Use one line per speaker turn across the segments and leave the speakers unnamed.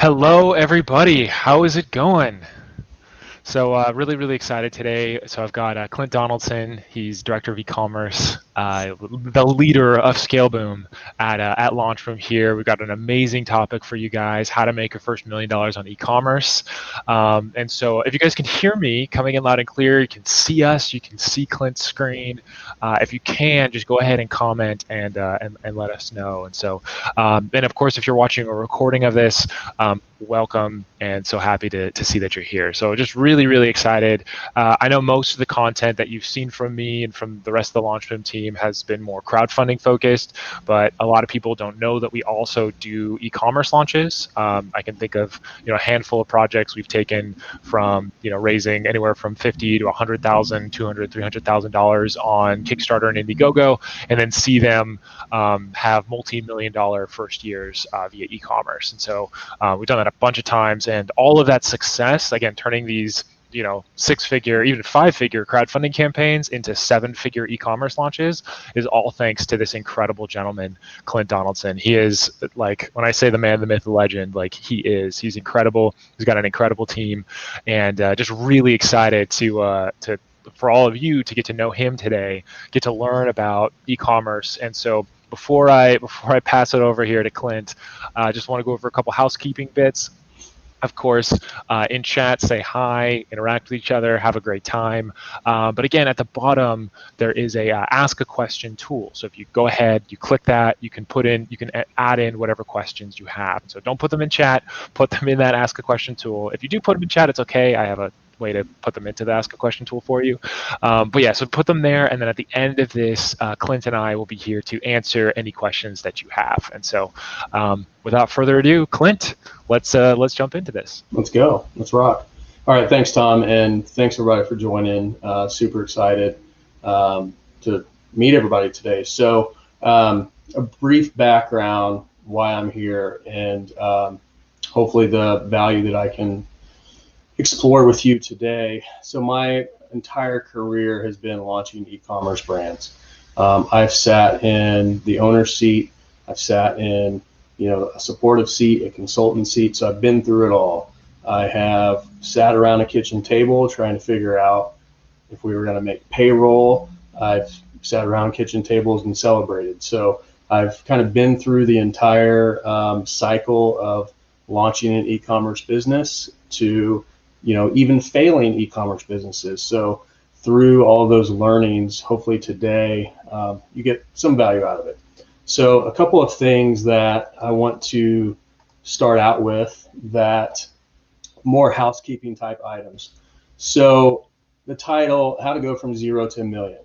Hello, everybody. How is it going? So really, really excited today. So I've got Clint Donaldson. He's director of e-commerce, the leader of ScaleBoom at LaunchBoom here. We've got an amazing topic for you guys: how to make your first $1 million on e-commerce. And so if you guys can hear me coming in loud and clear, you can see us, you can see Clint's screen. If you can, just go ahead and comment and let us know. And so, and of course, if you're watching a recording of this, welcome, and so happy to see that you're here. So just really, really excited. I know most of the content that you've seen from me and from the rest of the LaunchBoom team has been more crowdfunding focused, but a lot of people don't know that we also do e-commerce launches. I can think of a handful of projects we've taken from raising anywhere from 50 to 100,000, 200, $300,000 on Kickstarter and Indiegogo, and then see them have multi-million-dollar first years via e-commerce. And so we've done that a bunch of times, and all of that success, again, turning these six-figure, even five-figure crowdfunding campaigns into seven-figure e-commerce launches is all thanks to this incredible gentleman, Clint Donaldson. He is, like, when I say the man, the myth, the legend, like, he's incredible. He's got an incredible team, and just really excited to for all of you to get to know him today, get to learn about e-commerce. And so before I pass it over here to Clint, I just want to go over a couple housekeeping bits. Of course, in chat, say hi, interact with each other, have a great time. But again, at the bottom, there is a ask a question tool. So if you go ahead, you click that, you can add in whatever questions you have. So don't put them in chat, put them in that ask a question tool. If you do put them in chat, it's okay. I have a way to put them into the ask a question tool for you. But yeah, so put them there, and then at the end of this, Clint and I will be here to answer any questions that you have. And so without further ado, Clint, let's jump into this.
Let's go. Let's rock. All right. Thanks, Tom. And thanks, everybody, for joining. Super excited to meet everybody today. So a brief background why I'm here, and hopefully the value that I can explore with you today. So my entire career has been launching e-commerce brands. I've sat in the owner's seat. I've sat in a supportive seat, a consultant seat. So I've been through it all. I have sat around a kitchen table trying to figure out if we were going to make payroll. I've sat around kitchen tables and celebrated. So I've kind of been through the entire cycle of launching an e-commerce business to, even failing e-commerce businesses. So through all those learnings, hopefully today you get some value out of it. So a couple of things that I want to start out with, that more housekeeping type items. So the title, How to Go from Zero to $1 Million.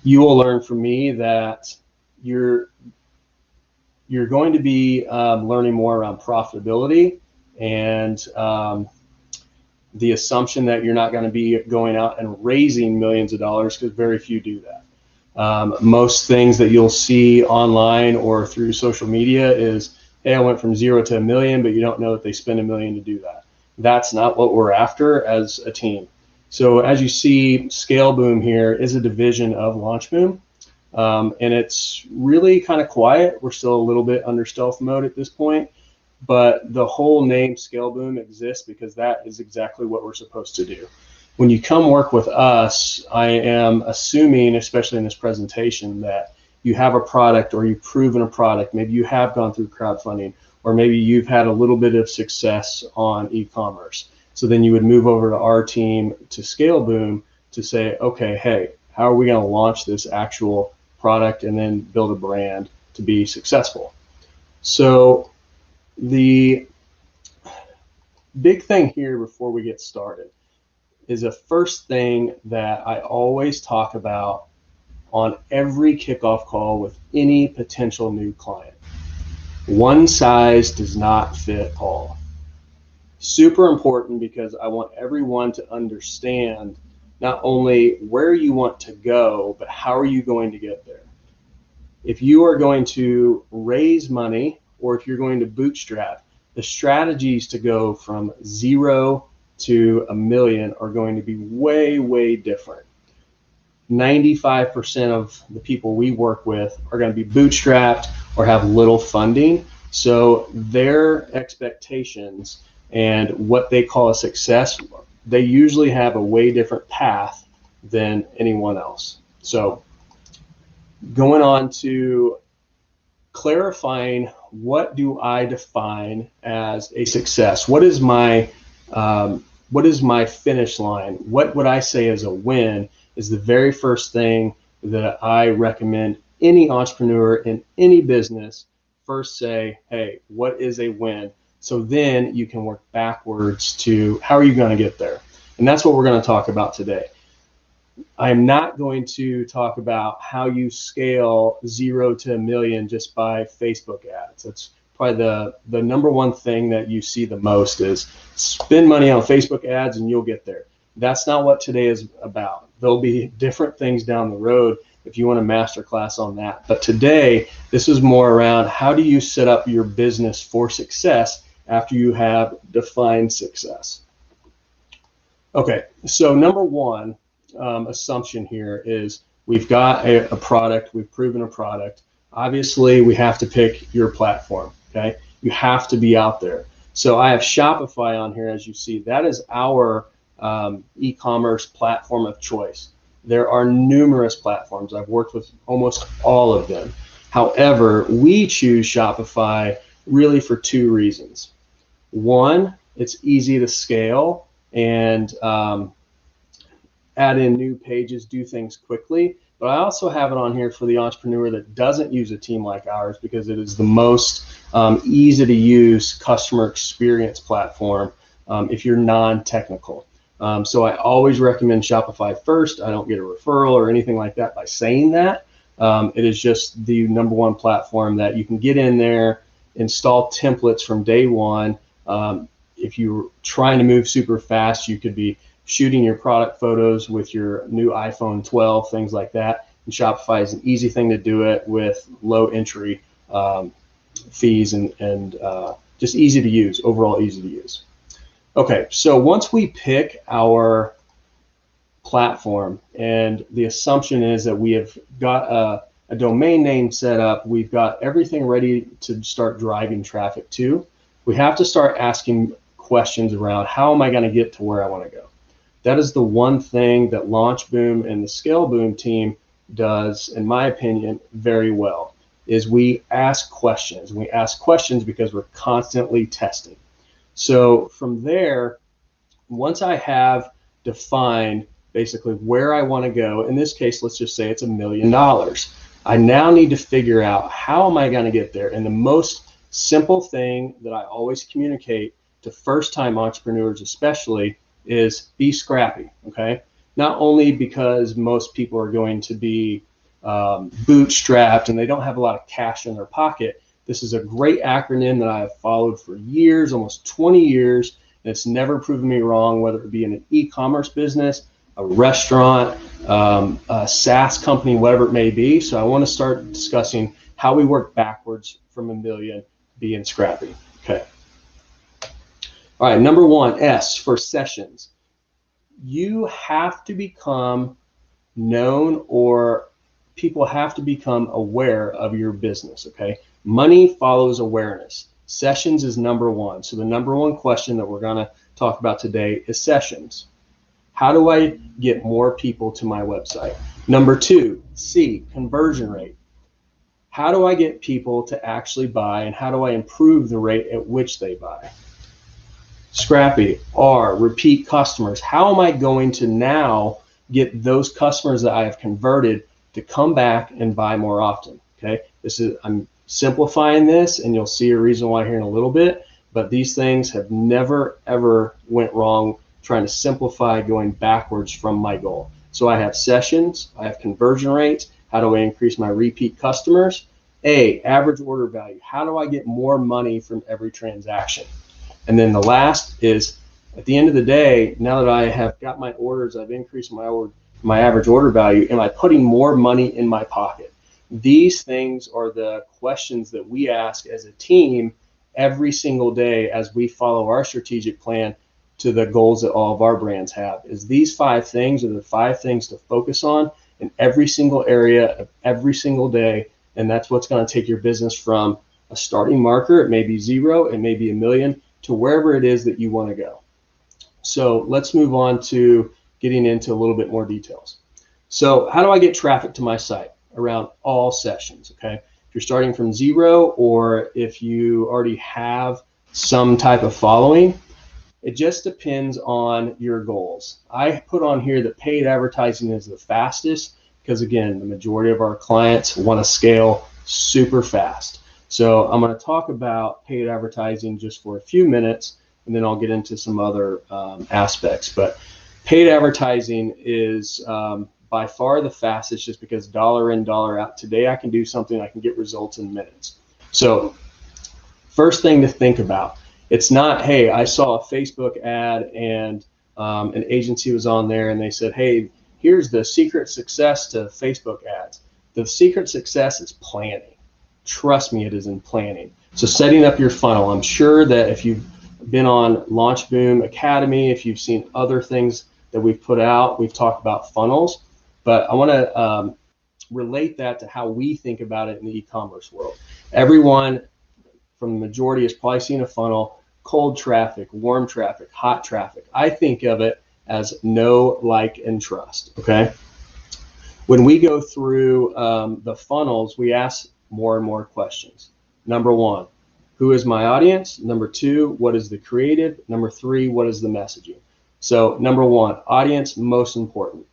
You will learn from me that you're going to be learning more around profitability and the assumption that you're not going to be going out and raising millions of dollars, because very few do that. Most things that you'll see online or through social media is, hey, I went from zero to $1 million, but you don't know that they spend $1 million to do that. That's not what we're after as a team. So as you see, ScaleBoom here is a division of LaunchBoom, and it's really kind of quiet. We're still a little bit under stealth mode at this point, but the whole name ScaleBoom exists because that is exactly what we're supposed to do. When you come work with us, I am assuming, especially in this presentation, that you have a product or you've proven a product. Maybe you have gone through crowdfunding, or maybe you've had a little bit of success on e-commerce. So then you would move over to our team, to ScaleBoom, to say, okay, hey, how are we going to launch this actual product and then build a brand to be successful? So the big thing here before we get started is the first thing that I always talk about on every kickoff call with any potential new client. One size does not fit all. Super important, because I want everyone to understand not only where you want to go, but how are you going to get there. If you are going to raise money, or if you're going to bootstrap, the strategies to go from zero to $1 million are going to be way, way different. 95% of the people we work with are going to be bootstrapped or have little funding. So their expectations and what they call a success, they usually have a way different path than anyone else. So going on to clarifying, what do I define as a success? What is my finish line? What would I say is a win is the very first thing that I recommend any entrepreneur in any business first say, hey, what is a win? So then you can work backwards to how are you going to get there? And that's what we're going to talk about today. I'm not going to talk about how you scale 0 to 1 million just by Facebook ads. That's probably the number one thing that you see the most is spend money on Facebook ads and you'll get there. That's not what today is about. There'll be different things down the road if you want a masterclass on that. But today, this is more around how do you set up your business for success after you have defined success. Okay, so number one, assumption here is we've got a product, we've proven a product. Obviously, we have to pick your platform, okay? You have to be out there. So I have Shopify on here, as you see. That is our e-commerce platform of choice. There are numerous platforms. I've worked with almost all of them. However, we choose Shopify really for two reasons. One, it's easy to scale and add in new pages, do things quickly. But I also have it on here for the entrepreneur that doesn't use a team like ours because it is the most easy to use customer experience platform if you're non-technical. So I always recommend Shopify first. I don't get a referral or anything like that by saying that. It is just the number one platform that you can get in there, install templates from day one. If you're trying to move super fast, you could be shooting your product photos with your new iPhone 12, things like that. And Shopify is an easy thing to do it with low entry fees and just easy to use, overall easy to use. Okay, so once we pick our platform, and the assumption is that we have got a domain name set up, we've got everything ready to start driving traffic to, we have to start asking questions around how am I going to get to where I want to go. That is the one thing that LaunchBoom and the ScaleBoom team does, in my opinion, very well, is we ask questions. We ask questions because we're constantly testing. So from there, once I have defined basically where I want to go, in this case, let's just say it's $1 million. I now need to figure out how am I going to get there. And the most simple thing that I always communicate to first-time entrepreneurs especially is be scrappy, okay? Not only because most people are going to be bootstrapped and they don't have a lot of cash in their pocket. This is a great acronym that I have followed for years, almost 20 years, and it's never proven me wrong, whether it be in an e-commerce business, a restaurant, a SaaS company, whatever it may be. So I want to start discussing how we work backwards from $1 million being scrappy, okay? All right, number one, S for sessions. You have to become known, or people have to become aware of your business, okay? Money follows awareness. Sessions is number one. So the number one question that we're gonna talk about today is sessions. How do I get more people to my website? Number two, C, conversion rate. How do I get people to actually buy, and how do I improve the rate at which they buy? Scrappy, R, repeat customers. How am I going to now get those customers that I have converted to come back and buy more often? Okay, I'm simplifying this, and you'll see a reason why here in a little bit, but these things have never ever went wrong trying to simplify going backwards from my goal. So I have sessions, I have conversion rates. How do I increase my repeat customers? A, average order value. How do I get more money from every transaction? And then the last is, at the end of the day, now that I have got my orders, I've increased my average order value, am I putting more money in my pocket? These things are the questions that we ask as a team every single day as we follow our strategic plan to the goals that all of our brands have. Is these 5 things are the 5 things to focus on in every single area of every single day, and that's what's going to take your business from a starting marker. It may be 0, it may be 1,000,000, to wherever it is that you want to go. So let's move on to getting into a little bit more details. So how do I get traffic to my site around all sessions? Okay, if you're starting from 0, or if you already have some type of following, it just depends on your goals. I put on here that paid advertising is the fastest because, again, the majority of our clients want to scale super fast. So I'm going to talk about paid advertising just for a few minutes, and then I'll get into some other aspects. But paid advertising is by far the fastest, just because dollar in, dollar out. Today I can do something, I can get results in minutes. So first thing to think about, it's not, hey, I saw a Facebook ad and an agency was on there and they said, hey, here's the secret success to Facebook ads. The secret success is planning. Trust me, it is in planning. So setting up your funnel. I'm sure that if you've been on LaunchBoom Academy, if you've seen other things that we've put out, we've talked about funnels, but I want to relate that to how we think about it in the e-commerce world. Everyone from the majority has probably seen a funnel: cold traffic, warm traffic, hot traffic. I think of it as know, like, and trust, okay? When we go through the funnels, we ask more and more questions. Number 1, who is my audience? Number 2, what is the creative? Number 3, what is the messaging? So number 1, audience, most important.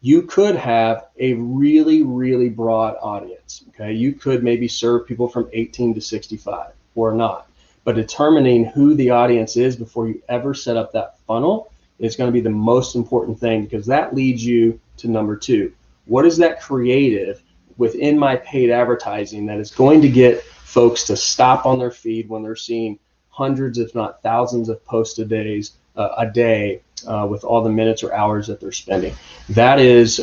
You could have a really, really broad audience, okay? You could maybe serve people from 18 to 65 or not. But determining who the audience is before you ever set up that funnel is going to be the most important thing, because that leads you to number 2. What is that creative within my paid advertising that is going to get folks to stop on their feed when they're seeing hundreds, if not thousands, of posts a day with all the minutes or hours that they're spending? That is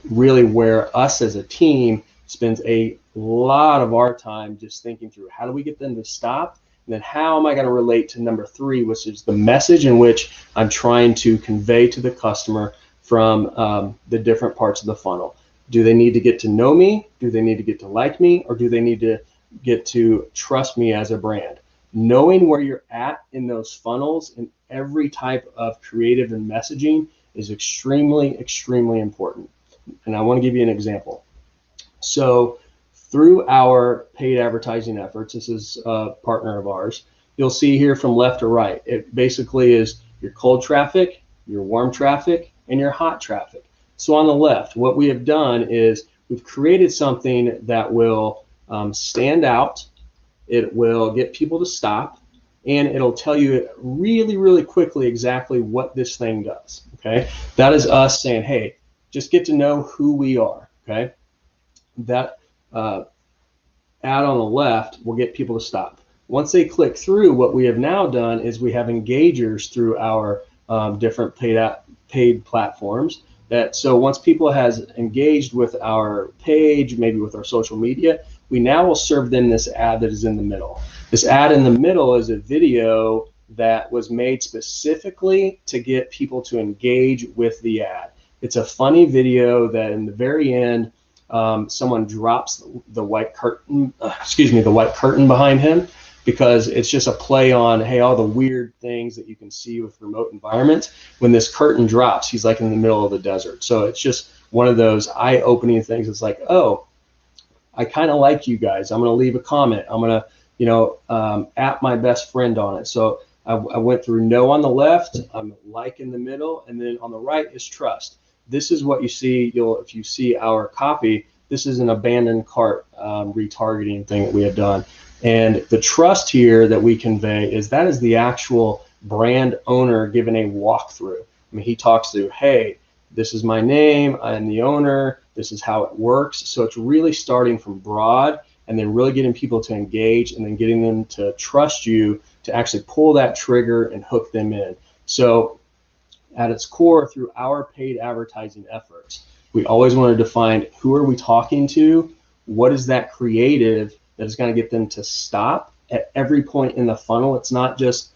really where us as a team spends a lot of our time just thinking through, how do we get them to stop? And then how am I going to relate to number 3, which is the message in which I'm trying to convey to the customer from the different parts of the funnel. Do they need to get to know me? Do they need to get to like me? Or do they need to get to trust me as a brand? Knowing where you're at in those funnels in every type of creative and messaging is extremely, extremely important. And I want to give you an example. So through our paid advertising efforts, this is a partner of ours, you'll see here from left to right, it basically is your cold traffic, your warm traffic, and your hot traffic. So on the left, what we have done is we've created something that will stand out. It will get people to stop, and it'll tell you really, really quickly exactly what this thing does, okay? That is us saying, hey, just get to know who we are, okay? That ad on the left will get people to stop. Once they click through, what we have now done is we have engagers through our different paid platforms. So once people has engaged with our page, maybe with our social media, we now will serve them this ad that is in the middle. This ad in the middle is a video that was made specifically to get people to engage with the ad. It's a funny video that in the very end, someone drops the white curtain, the white curtain behind him, because it's just a play on, hey, all the weird things that you can see with remote environments. When this curtain drops, he's like in the middle of the desert. So it's just one of those eye-opening things. It's like, oh, I kind of like you guys. I'm going to leave a comment. I'm going to, at my best friend on it. So I went through know on the left, like in the middle, and then on the right is trust. This is what you see. If you see our copy, this is an abandoned cart retargeting thing that we have done. And the trust here that we convey is that is the actual brand owner giving a walkthrough. I mean, he talks through, hey, this is my name, I'm the owner, this is how it works. So it's really starting from broad and then really getting people to engage and then getting them to trust you to actually pull that trigger and hook them in. So at its core, through our paid advertising efforts, we always want to define who are we talking to, what is that creative that is going to get them to stop at every point in the funnel. It's not just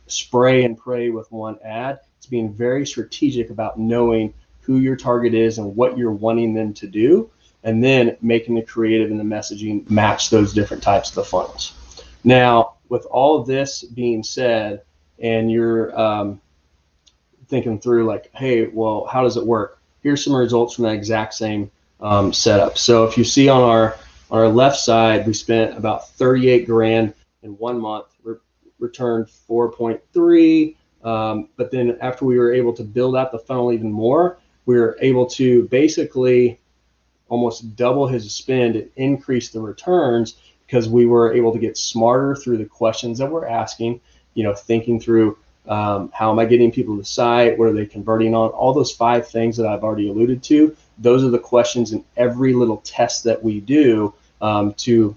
spray and pray with one ad. It's being very strategic about knowing who your target is and what you're wanting them to do. and then making the creative and the messaging match those different types of the funnels. Now, with all of this being said, and you're thinking through like, hey, well, how does it work? Here's some results from that exact same setup. So if you see on our left side, we spent about 38 grand in 1 month, returned 4.3. But then after we were able to build out the funnel even more, we were able to basically almost double his spend and increase the returns because we were able to get smarter through the questions that we're asking, thinking through how am I getting people to the site? What are they converting on? All those 5 things that I've already alluded to, those are the questions in every little test that we do to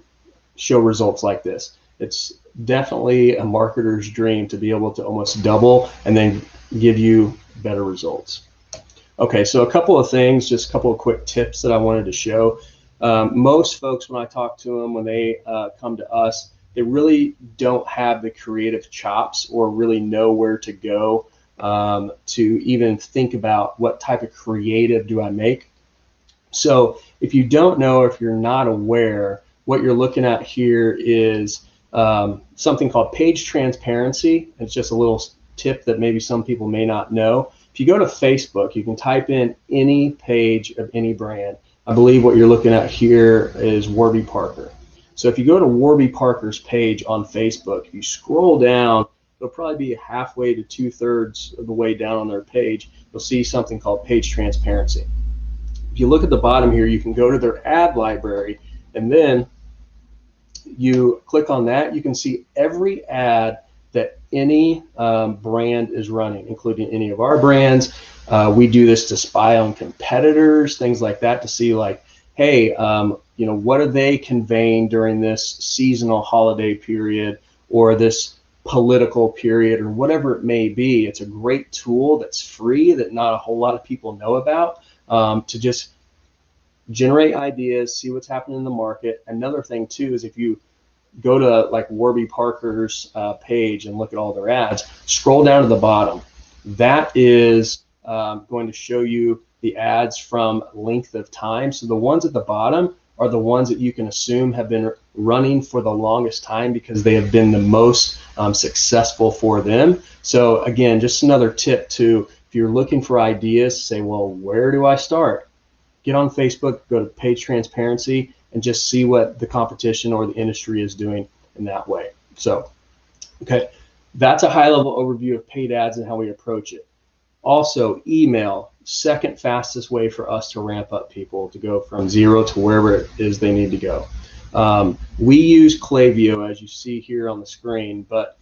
show results like this. It's definitely a marketer's dream to be able to almost double and then give you better results. Okay, so a couple of things, just a couple of quick tips that I wanted to show. Most folks, when I talk to them, when they come to us, they really don't have the creative chops or really know where to go to even think about what type of creative do I make. So if you don't know, or if you're not aware, what you're looking at here is something called page transparency. It's just a little tip that maybe some people may not know. If you go to Facebook, you can type in any page of any brand. I believe what you're looking at here is Warby Parker. So if you go to Warby Parker's page on Facebook, if you scroll down, it'll probably be halfway to 2/3 of the way down on their page. You'll see something called page transparency. If you look at the bottom here, you can go to their ad library, and then you click on that. You can see every ad that any brand is running, including any of our brands. We do this to spy on competitors, things like that, to see like, hey, what are they conveying during this seasonal holiday period or this political period or whatever it may be. It's a great tool that's free that not a whole lot of people know about to just generate ideas, see what's happening in the market. Another thing too is if you go to like Warby Parker's page and look at all their ads, scroll down to the bottom. That is going to show you the ads from length of time. So the ones at the bottom are the ones that you can assume have been running for the longest time because they have been the most successful for them. So again, just another tip to, if you're looking for ideas, say, well, where do I start? Get on Facebook, go to page transparency, and just see what the competition or the industry is doing in that way. So, okay, that's a high-level overview of paid ads and how we approach it. Also, email, second fastest way for us to ramp up people to go from 0 to wherever it is they need to go. We use Klaviyo, as you see here on the screen, but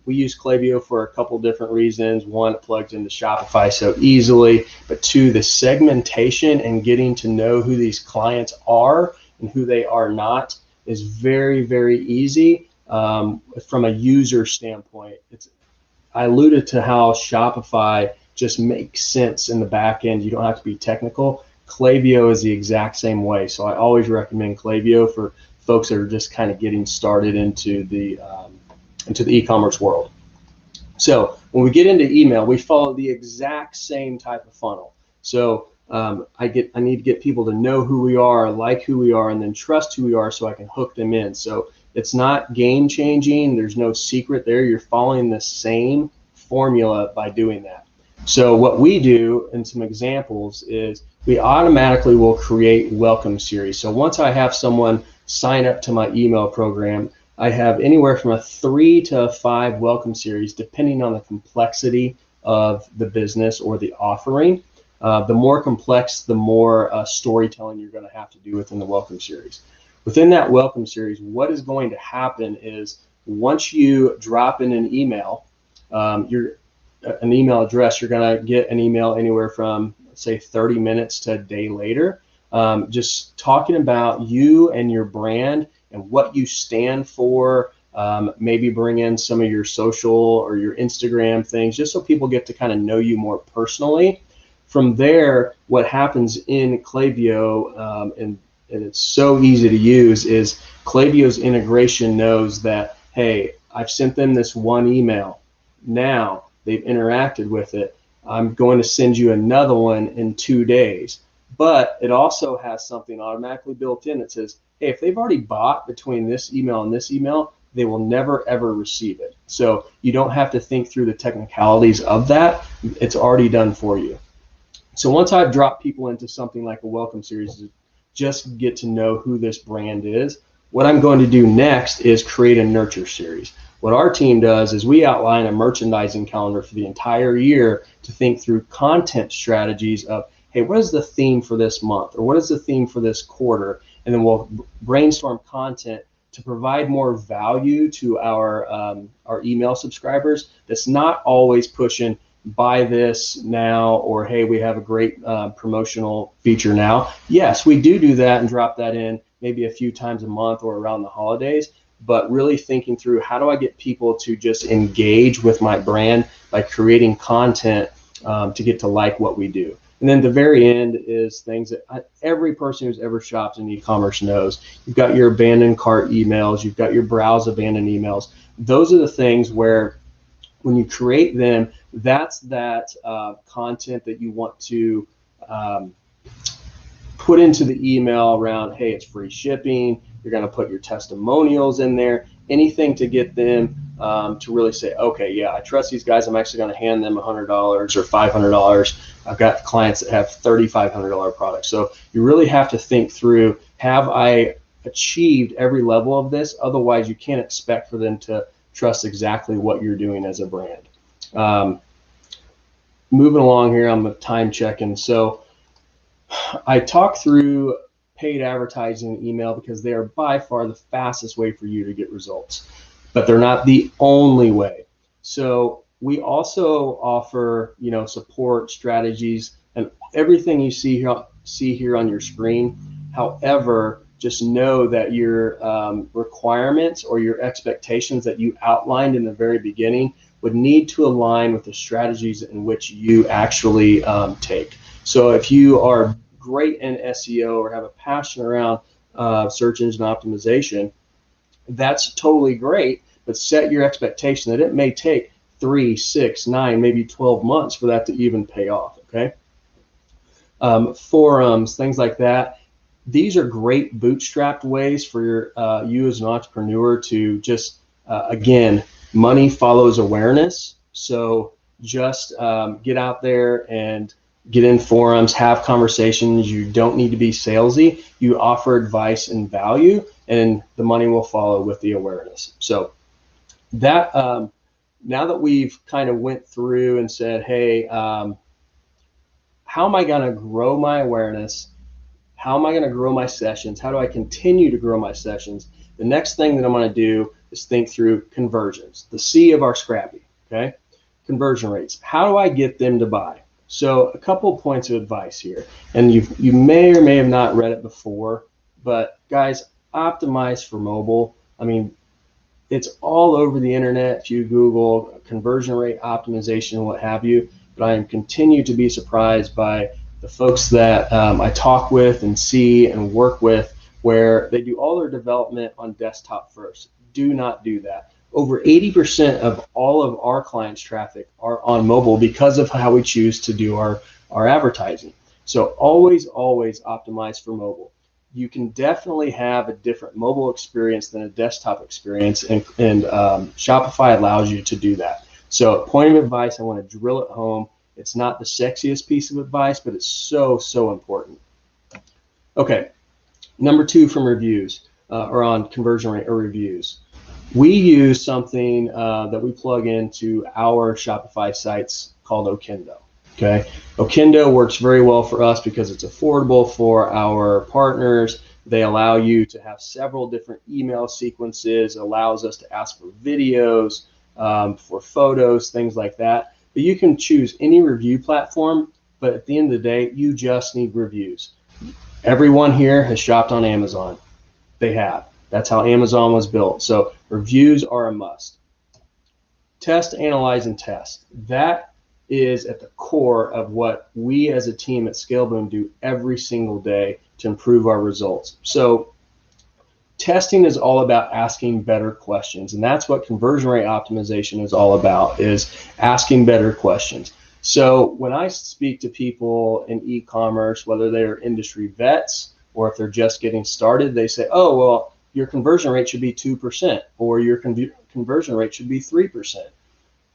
we use Klaviyo for a couple different reasons. One, it plugs into Shopify so easily, but two, the segmentation and getting to know who these clients are and who they are not is very, very easy from a user standpoint. I alluded to how Shopify just makes sense in the back end. You don't have to be technical. Klaviyo is the exact same way. So I always recommend Klaviyo for folks that are just kind of getting started into the e-commerce world. So when we get into email, we follow the exact same type of funnel. So I need to get people to know who we are, like who we are, and then trust who we are so I can hook them in. So it's not game changing. There's no secret there. You're following the same formula by doing that. So what we do, and some examples, is we automatically will create welcome series. So once I have someone sign up to my email program, I have anywhere from a 3 to 5 welcome series, depending on the complexity of the business or the offering. The more complex, the more storytelling you're going to have to do within the welcome series. Within that welcome series, what is going to happen is once you drop in an email, an email address, you're going to get an email anywhere from, say, 30 minutes to a day later, just talking about you and your brand and what you stand for. Maybe bring in some of your social or your Instagram things, just so people get to kind of know you more personally. From there, what happens in Klaviyo, and it's so easy to use, is Klaviyo's integration knows that, hey, I've sent them this one email. Now they've interacted with it. I'm going to send you another one in 2 days. But it also has something automatically built in that says, hey, if they've already bought between this email and this email, they will never ever receive it. So you don't have to think through the technicalities of that. It's already done for you. So once I've dropped people into something like a welcome series, just get to know who this brand is, what I'm going to do next is create a nurture series. What our team does is we outline a merchandising calendar for the entire year to think through content strategies of, hey, what is the theme for this month, or what is the theme for this quarter? And then we'll brainstorm content to provide more value to our email subscribers that's not always pushing buy this now, or hey, we have a great promotional feature now. Yes, we do that and drop that in maybe a few times a month or around the holidays, but really thinking through how do I get people to just engage with my brand by creating content to get to like what we do. And then the very end is things that every person who's ever shopped in e-commerce knows. You've got your abandoned cart emails, you've got your browse abandoned emails. Those are the things where when you create them, that's that content that you want to put into the email around, hey, it's free shipping. You're going to put your testimonials in there, anything to get them to really say, okay, yeah, I trust these guys. I'm actually going to hand them $100 or $500. I've got clients that have $3,500 products. So you really have to think through, have I achieved every level of this? Otherwise, you can't expect for them to trust exactly what you're doing as a brand. Moving along here, I'm time checking. So I talk through paid advertising and email because they are by far the fastest way for you to get results, but they're not the only way. So we also offer, support strategies and everything you see here on your screen. However, just know that your requirements or your expectations that you outlined in the very beginning would need to align with the strategies in which you actually take. So if you are great in SEO or have a passion around search engine optimization, that's totally great, but set your expectation that it may take 3, 6, 9, maybe 12 months for that to even pay off, okay? Forums, things like that. These are great bootstrapped ways for you as an entrepreneur to just, again, money follows awareness. So just get out there and get in forums, have conversations. You don't need to be salesy. You offer advice and value, and the money will follow with the awareness. So that now that we've kind of went through and said, hey, how am I going to grow my awareness? How am I going to grow my sessions? How do I continue to grow my sessions? The next thing that I'm going to do is think through conversions, the C of our Scrappy, okay? Conversion rates. How do I get them to buy? So a couple of points of advice here, and you may or may have not read it before, but guys, optimize for mobile. I mean, it's all over the internet. If you Google conversion rate optimization, what have you, but I am continue to be surprised by the folks that I talk with and see and work with where they do all their development on desktop first. Do not do that. Over 80% of all of our clients' traffic are on mobile because of how we choose to do our advertising. So always optimize for mobile. You can definitely have a different mobile experience than a desktop experience, and Shopify allows you to do that. So point of advice, I want to drill it home. It's not the sexiest piece of advice, but it's so important. Okay, number 2 from reviews or on conversion rate or reviews. We use something that we plug into our Shopify sites called Okendo. Okay, Okendo works very well for us because it's affordable for our partners. They allow you to have several different email sequences. It allows us to ask for videos, for photos, things like that. But you can choose any review platform, but at the end of the day, you just need reviews. Everyone here has shopped on Amazon. They have. That's how Amazon was built. So reviews are a must. Test, analyze, and test. That is at the core of what we as a team at ScaleBoom do every single day to improve our results. So testing is all about asking better questions, and that's what conversion rate optimization is all about, is asking better questions. So when I speak to people in e-commerce, whether they're industry vets or if they're just getting started, they say, oh, well, your conversion rate should be 2% or your conversion rate should be 3%.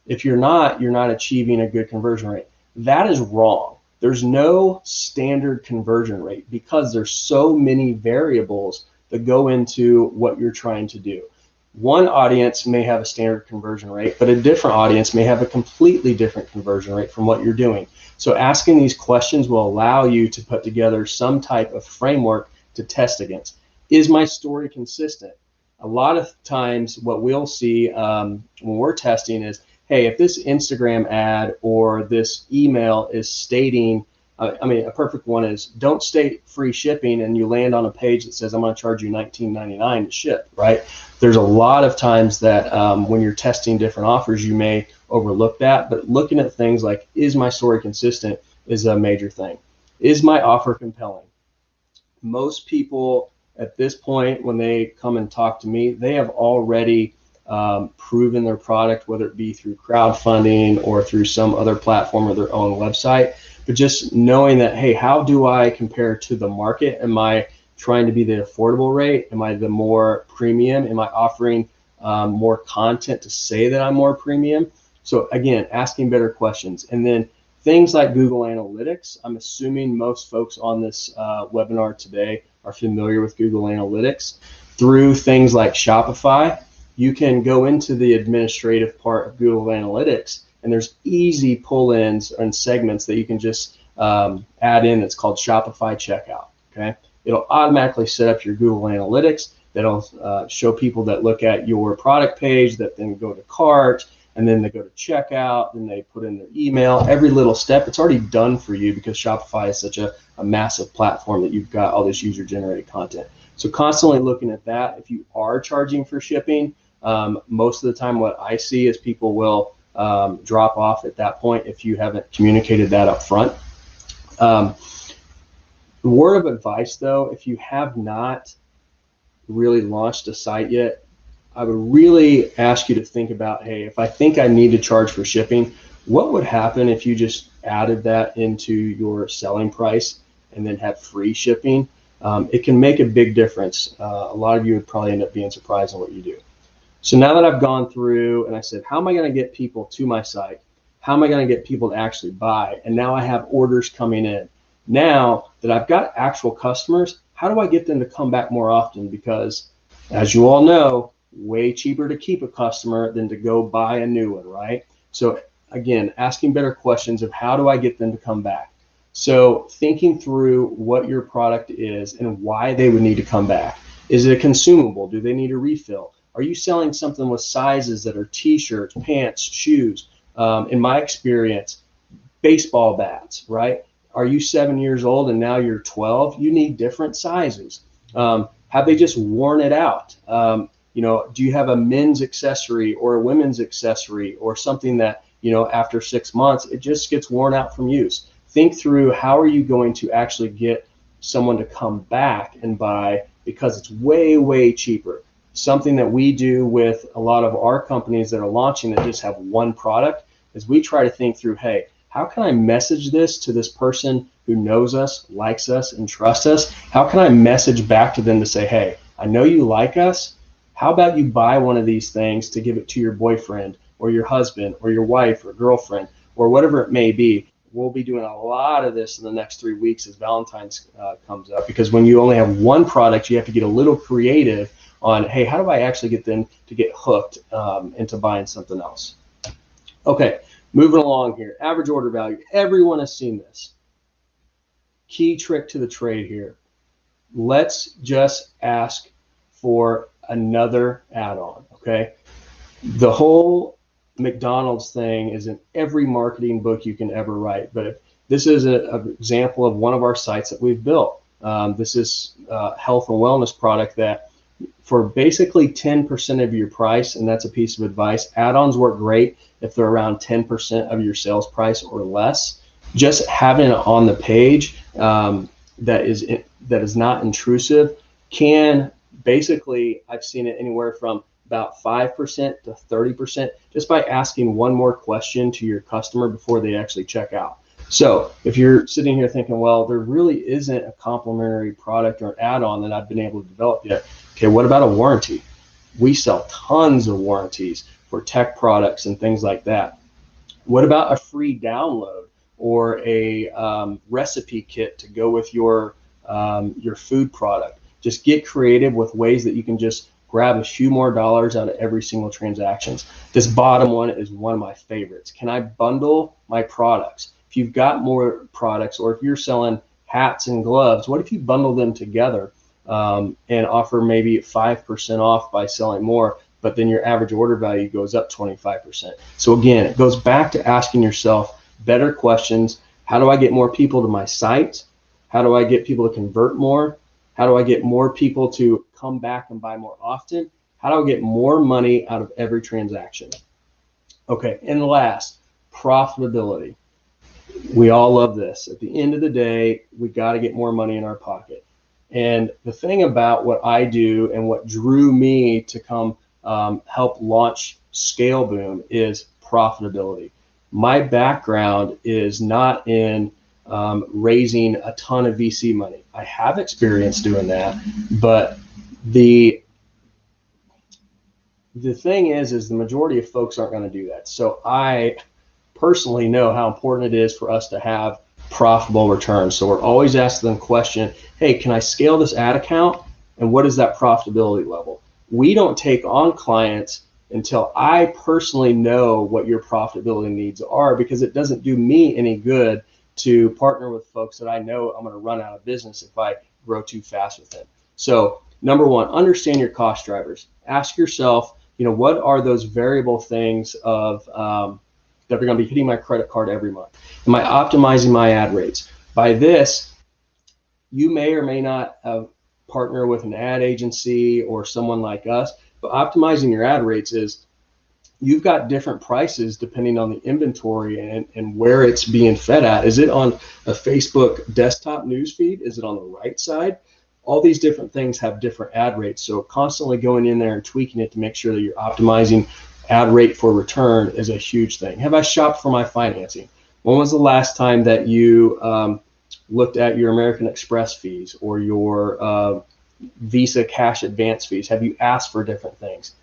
If you're not achieving a good conversion rate. That is wrong. There's no standard conversion rate because there's so many variables that go into what you're trying to do. One audience may have a standard conversion rate, but a different audience may have a completely different conversion rate from what you're doing. So asking these questions will allow you to put together some type of framework to test against. Is my story consistent? A lot of times what we'll see when we're testing is, hey, if this Instagram ad or this email is stating, a perfect one is don't state free shipping and you land on a page that says I'm going to charge you $19.99 to ship, right? There's a lot of times that when you're testing different offers, you may overlook that, but looking at things like, is my story consistent is a major thing. Is my offer compelling? Most people at this point, when they come and talk to me, they have already proven their product, whether it be through crowdfunding or through some other platform or their own website. But just knowing that, hey, how do I compare to the market? Am I trying to be the affordable rate? Am I the more premium? Am I offering more content to say that I'm more premium? So again, asking better questions. And then things like Google Analytics. I'm assuming most folks on this webinar today are familiar with Google Analytics. Through things like Shopify, you can go into the administrative part of Google Analytics, and there's easy pull-ins and segments that you can just add in that's called Shopify Checkout, okay? It'll automatically set up your Google Analytics. That'll show people that look at your product page, that then go to cart, and then they go to checkout, then they put in their email. Every little step, it's already done for you because Shopify is such a massive platform that you've got all this user-generated content. So constantly looking at that. If you are charging for shipping, most of the time what I see is people will drop off at that point if you haven't communicated that up front. Word of advice, though, if you have not really launched a site yet, I would really ask you to think about, hey, if I think I need to charge for shipping, what would happen if you just added that into your selling price and then have free shipping? It can make a big difference. A lot of you would probably end up being surprised at what you do. So now that I've gone through and I said, how am I going to get people to my site? How am I going to get people to actually buy? And now I have orders coming in. Now that I've got actual customers, how do I get them to come back more often? Because as you all know, way cheaper to keep a customer than to go buy a new one, right? So again, asking better questions of how do I get them to come back? So thinking through what your product is and why they would need to come back. Is it a consumable? Do they need a refill? Are you selling something with sizes that are t-shirts, pants, shoes? In my experience, baseball bats, right? Are you 7 years old and now you're 12? You need different sizes. Have they just worn it out? Do you have a men's accessory or a women's accessory or something that, after 6 months, it just gets worn out from use? Think through how are you going to actually get someone to come back and buy because it's way, way cheaper. Something that we do with a lot of our companies that are launching that just have one product is we try to think through, hey, how can I message this to this person who knows us, likes us, and trusts us? How can I message back to them to say, hey, I know you like us. How about you buy one of these things to give it to your boyfriend or your husband or your wife or girlfriend or whatever it may be? We'll be doing a lot of this in the next 3 weeks as Valentine's comes up, because when you only have one product, you have to get a little creative on, hey, how do I actually get them to get hooked into buying something else? Okay, moving along here. Average order value. Everyone has seen this. Key trick to the trade here. Let's just ask for another add-on, okay? The whole McDonald's thing is in every marketing book you can ever write, but this is an example of one of our sites that we've built. This is a health and wellness product that for basically 10% of your price, and that's a piece of advice. Add-ons work great if they're around 10% of your sales price or less. Just having it on the page that is not intrusive can basically, I've seen it anywhere from about 5% to 30% just by asking one more question to your customer before they actually check out. So if you're sitting here thinking, well, there really isn't a complementary product or add-on that I've been able to develop yet. Okay, what about a warranty? We sell tons of warranties for tech products and things like that. What about a free download or a recipe kit to go with your food product? Just get creative with ways that you can just grab a few more dollars out of every single transaction. This bottom one is one of my favorites. Can I bundle my products? If you've got more products, or if you're selling hats and gloves, what if you bundle them together and offer maybe 5% off by selling more, but then your average order value goes up 25%. So again, it goes back to asking yourself better questions. How do I get more people to my site? How do I get people to convert more? How do I get more people to come back and buy more often? How do I get more money out of every transaction? Okay, and last, profitability. We all love this. At the end of the day, we got to get more money in our pocket. And the thing about what I do and what drew me to come help launch ScaleBoom is profitability. My background is not in raising a ton of VC money. I have experience doing that, but the thing is the majority of folks aren't going to do that. So I personally know how important it is for us to have profitable returns. So we're always asking them the question, hey, can I scale this ad account? And what is that profitability level? We don't take on clients until I personally know what your profitability needs are, because it doesn't do me any good to partner with folks that I know I'm going to run out of business if I grow too fast with them. So number one, understand your cost drivers. Ask yourself, what are those variable things of that are going to be hitting my credit card every month? Am I optimizing my ad rates? By this, you may or may not partner with an ad agency or someone like us, but optimizing your ad rates is you've got different prices depending on the inventory and where it's being fed at. Is it on a Facebook desktop newsfeed? Is it on the right side? All these different things have different ad rates. So constantly going in there and tweaking it to make sure that you're optimizing ad rate for return is a huge thing. Have I shopped for my financing? When was the last time that you looked at your American Express fees or your Visa cash advance fees? Have you asked for different things?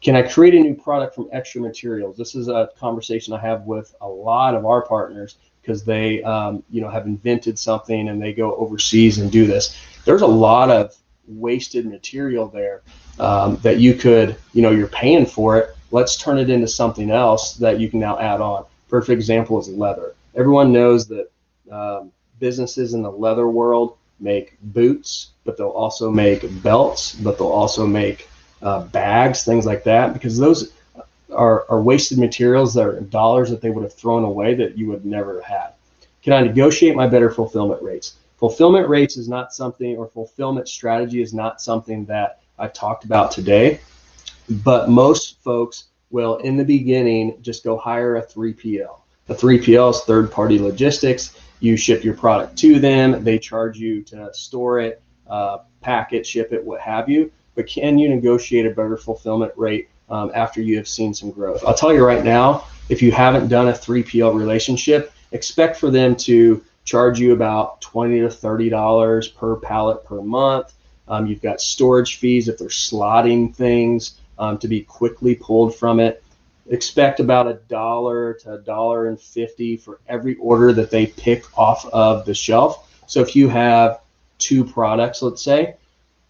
Can I create a new product from extra materials? This is a conversation I have with a lot of our partners because they have invented something and they go overseas and do this. There's a lot of wasted material there that you could, you're paying for it. Let's turn it into something else that you can now add on. Perfect example is leather. Everyone knows that businesses in the leather world make boots, but they'll also make belts, but they'll also make bags, things like that, because those are wasted materials that are dollars that they would have thrown away that you would never have had. Can I negotiate my better fulfillment rates? Fulfillment rates is not something, or fulfillment strategy is not something that I've talked about today. But most folks will, in the beginning, just go hire a 3PL. A 3PL is third-party logistics. You ship your product to them. They charge you to store it, pack it, ship it, what have you. But can you negotiate a better fulfillment rate after you have seen some growth? I'll tell you right now, if you haven't done a 3PL relationship, expect for them to charge you about $20 to $30 per pallet per month. You've got storage fees if they're slotting things to be quickly pulled from it. Expect about $1 to $1.50 for every order that they pick off of the shelf. So if you have 2 products, let's say,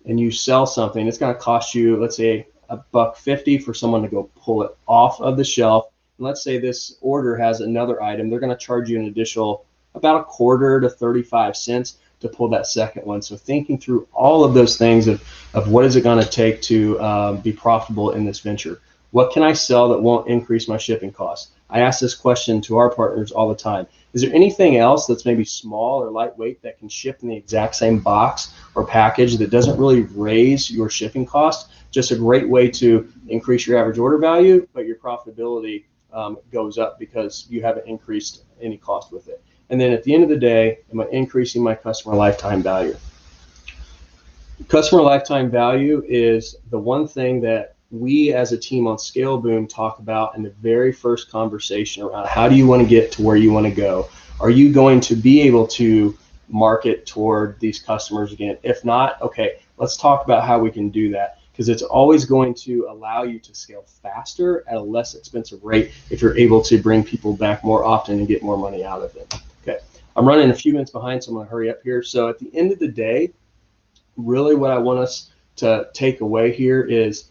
and you sell something, it's going to cost you, let's say, $1.50 for someone to go pull it off of the shelf. And let's say this order has another item, they're going to charge you an additional about a quarter to 35 cents to pull that second one. So thinking through all of those things of what is it going to take to be profitable in this venture? What can I sell that won't increase my shipping costs? I ask this question to our partners all the time. Is there anything else that's maybe small or lightweight that can ship in the exact same box or package that doesn't really raise your shipping cost? Just a great way to increase your average order value, but your profitability goes up because you haven't increased any cost with it. And then at the end of the day, am I increasing my customer lifetime value? Customer lifetime value is the one thing that we as a team on ScaleBoom talk about in the very first conversation around how do you want to get to where you want to go? Are you going to be able to market toward these customers again? If not, okay, let's talk about how we can do that, because it's always going to allow you to scale faster at a less expensive rate if you're able to bring people back more often and get more money out of it. Okay, I'm running a few minutes behind, so I'm going to hurry up here. So at the end of the day, really what I want us to take away here is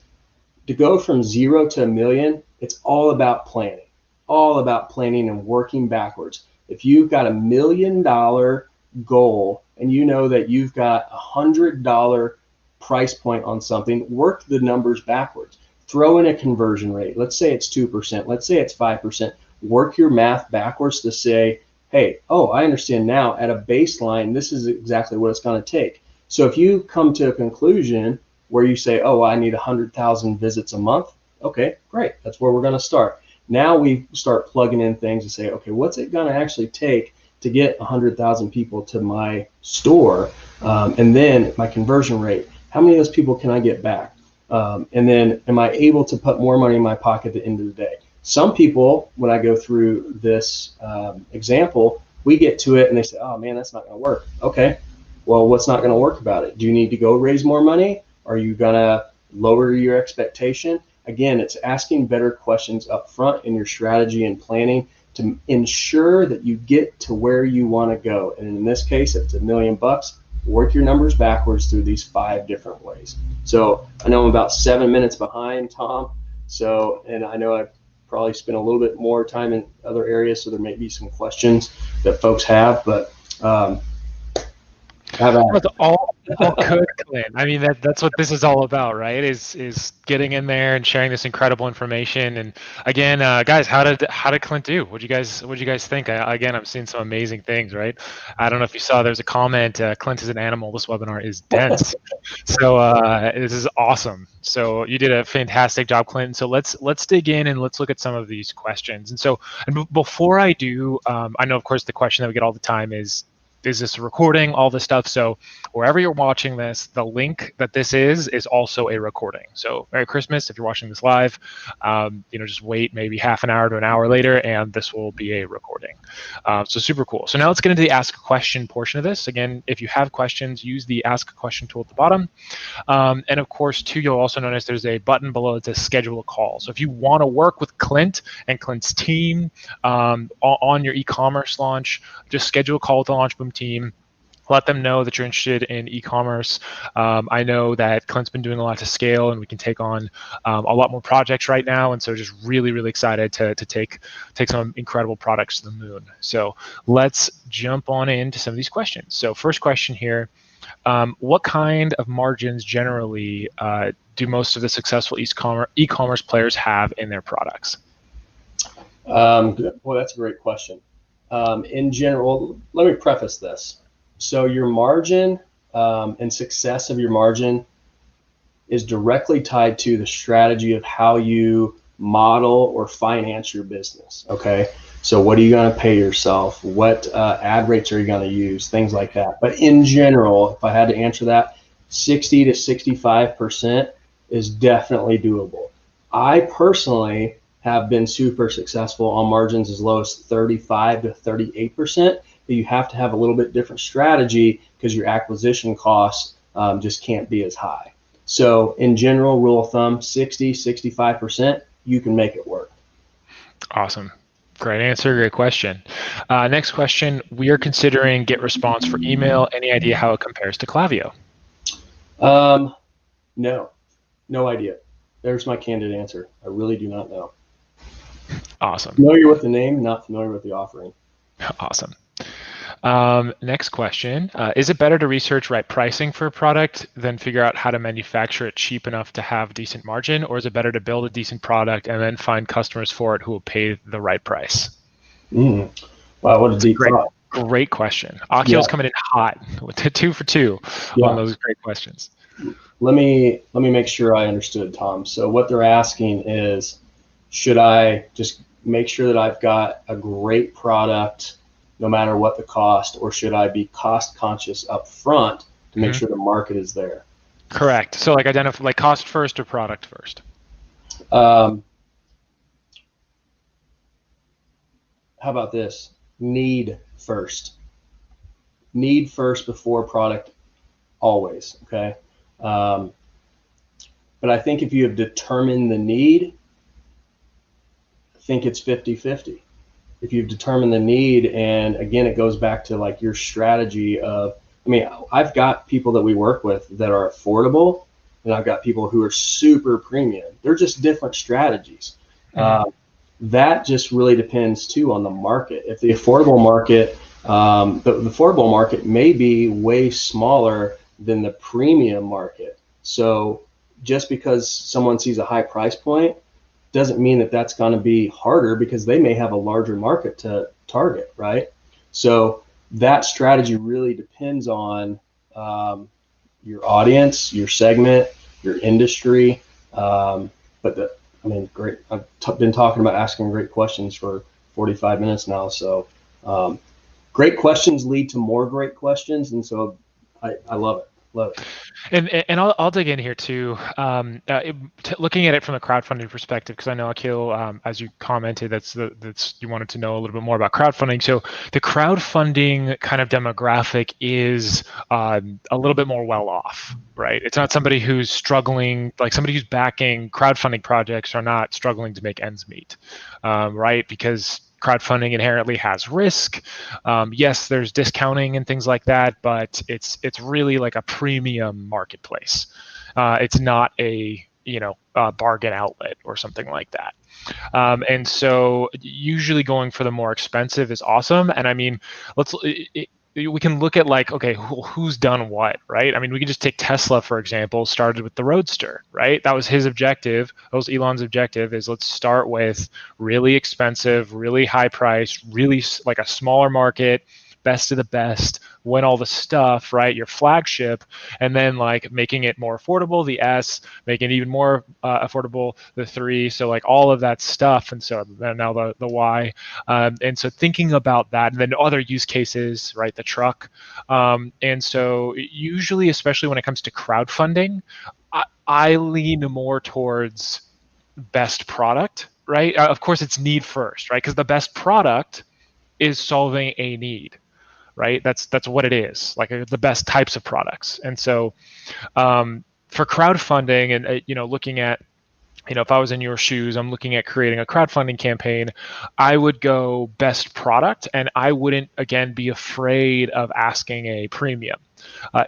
to go from 0 to 1 million. It's all about planning and working backwards. If you've got $1 million goal and you know that you've got $100 price point on something, work the numbers backwards. Throw in a conversion rate. Let's say it's 2%. Let's say it's 5%. Work your math backwards to say, hey, oh, I understand now at a baseline, this is exactly what it's going to take. So if you come to a conclusion where you say, oh, I need 100,000 visits a month, okay, great. That's where we're going to start. Now we start plugging in things and say, okay, what's it going to actually take to get 100,000 people to my store? And then my conversion rate, how many of those people can I get back? And then am I able to put more money in my pocket at the end of the day? Some people, when I go through this example, we get to it and they say, oh man, that's not going to work. Okay, well, what's not going to work about it? Do you need to go raise more money? Are you going to lower your expectation? Again, it's asking better questions up front in your strategy and planning to ensure that you get to where you want to go. And in this case, if it's $1 million, work your numbers backwards through these 5 different ways. So I know I'm about 7 minutes behind, Tom. So, and I know I've probably spent a little bit more time in other areas, so there may be some questions that folks have, but
It's all good, Clint. I mean, that's what this is all about, right? Is getting in there and sharing this incredible information. And again, guys, how did Clint do? What'd you guys think? Again, I'm seeing some amazing things, right? I don't know if you saw. There's a comment. Clint is an animal. This webinar is dense. So this is awesome. So you did a fantastic job, Clint. So let's dig in and let's look at some of these questions. And so, before I do, I know, of course, the question that we get all the time is this a recording, all this stuff. So wherever you're watching this, the link that this is also a recording. So Merry Christmas if you're watching this live. Just wait maybe half an hour to an hour later, and this will be a recording. So super cool. So now let's get into the Ask a Question portion of this. Again, if you have questions, use the Ask a Question tool at the bottom. And of course, too, you'll also notice there's a button below that says Schedule a Call. So if you want to work with Clint and Clint's team on your e-commerce launch, just schedule a call with the LaunchBoom team. Let them know that you're interested in e-commerce. I know that Clint's been doing a lot to scale, and we can take on a lot more projects right now. And so just really, really excited to take some incredible products to the moon. So let's jump on into some of these questions. So first question here, what kind of margins generally do most of the successful e-commerce players have in their products?
Well, that's a great question. In general, let me preface this. So your margin and success of your margin is directly tied to the strategy of how you model or finance your business, okay? So what are you going to pay yourself? What ad rates are you going to use? Things like that. But in general, if I had to answer that, 60 to 65% is definitely doable. I personally have been super successful on margins as low as 35 to 38%, but you have to have a little bit different strategy because your acquisition costs just can't be as high. So in general, rule of thumb, 60, 65%, you can make it work.
Awesome. Great answer. Great question. Next question. We are considering GetResponse for email. Any idea how it compares to Klaviyo?
No idea. There's my candid answer. I really do not know.
Awesome.
Familiar with the name, not familiar with the offering.
Awesome. Next question. Is it better to research right pricing for a product than figure out how to manufacture it cheap enough to have decent margin? Or is it better to build a decent product and then find customers for it who will pay the right price?
Wow, what a deep thought.
Great question. Akil's coming in hot with 2 for 2 on those great questions.
Let me make sure I understood, Tom. So what they're asking is, should I just make sure that I've got a great product no matter what the cost, or should I be cost conscious up front to make sure the market is there?
Correct. So like identify like cost first or product first.
How about this? Need first. Need first before product, always. Okay. Um, but I think if you have determined the need, I think it's 50-50. If you've determined the need, and again, it goes back to like your strategy of, I mean, I've got people that we work with that are affordable, and I've got people who are super premium. They're just different strategies.
Mm-hmm.
That just really depends too on the market. If the affordable market, the affordable market may be way smaller than the premium market. So just because someone sees a high price point doesn't mean that that's going to be harder, because they may have a larger market to target, right? So that strategy really depends on your audience, your segment, your industry. But I mean, great. I've been talking about asking great questions for 45 minutes now. So great questions lead to more great questions. And so I love it. Love it.
And I'll dig in here too. Looking at it from a crowdfunding perspective, because I know Akil, as you commented, that's you wanted to know a little bit more about crowdfunding. So the crowdfunding kind of demographic is a little bit more well off, right? It's not somebody who's struggling, like somebody who's backing crowdfunding projects are not struggling to make ends meet, right? Because crowdfunding inherently has risk. Yes, there's discounting and things like that, but it's really like a premium marketplace. It's not a bargain outlet or something like that. And so usually going for the more expensive is awesome. And I mean, we can look at like, okay, who's done what, right? I mean, we can just take Tesla, for example, started with the Roadster, right? That was his objective. That was Elon's objective, is let's start with really expensive, really high price, really like a smaller market, best of the best, win all the stuff, right? Your flagship, and then like making it more affordable, the S, making it even more affordable, the 3. So like all of that stuff. And so now the Y. And so thinking about that, and then other use cases, right? The truck. And so usually, especially when it comes to crowdfunding, I lean more towards best product, right? Of course, it's need first, right? Because the best product is solving a need, right? That's what it is, like the best types of products. And so for crowdfunding, and looking at, if I was in your shoes, I'm looking at creating a crowdfunding campaign, I would go best product, and I wouldn't, again, be afraid of asking a premium.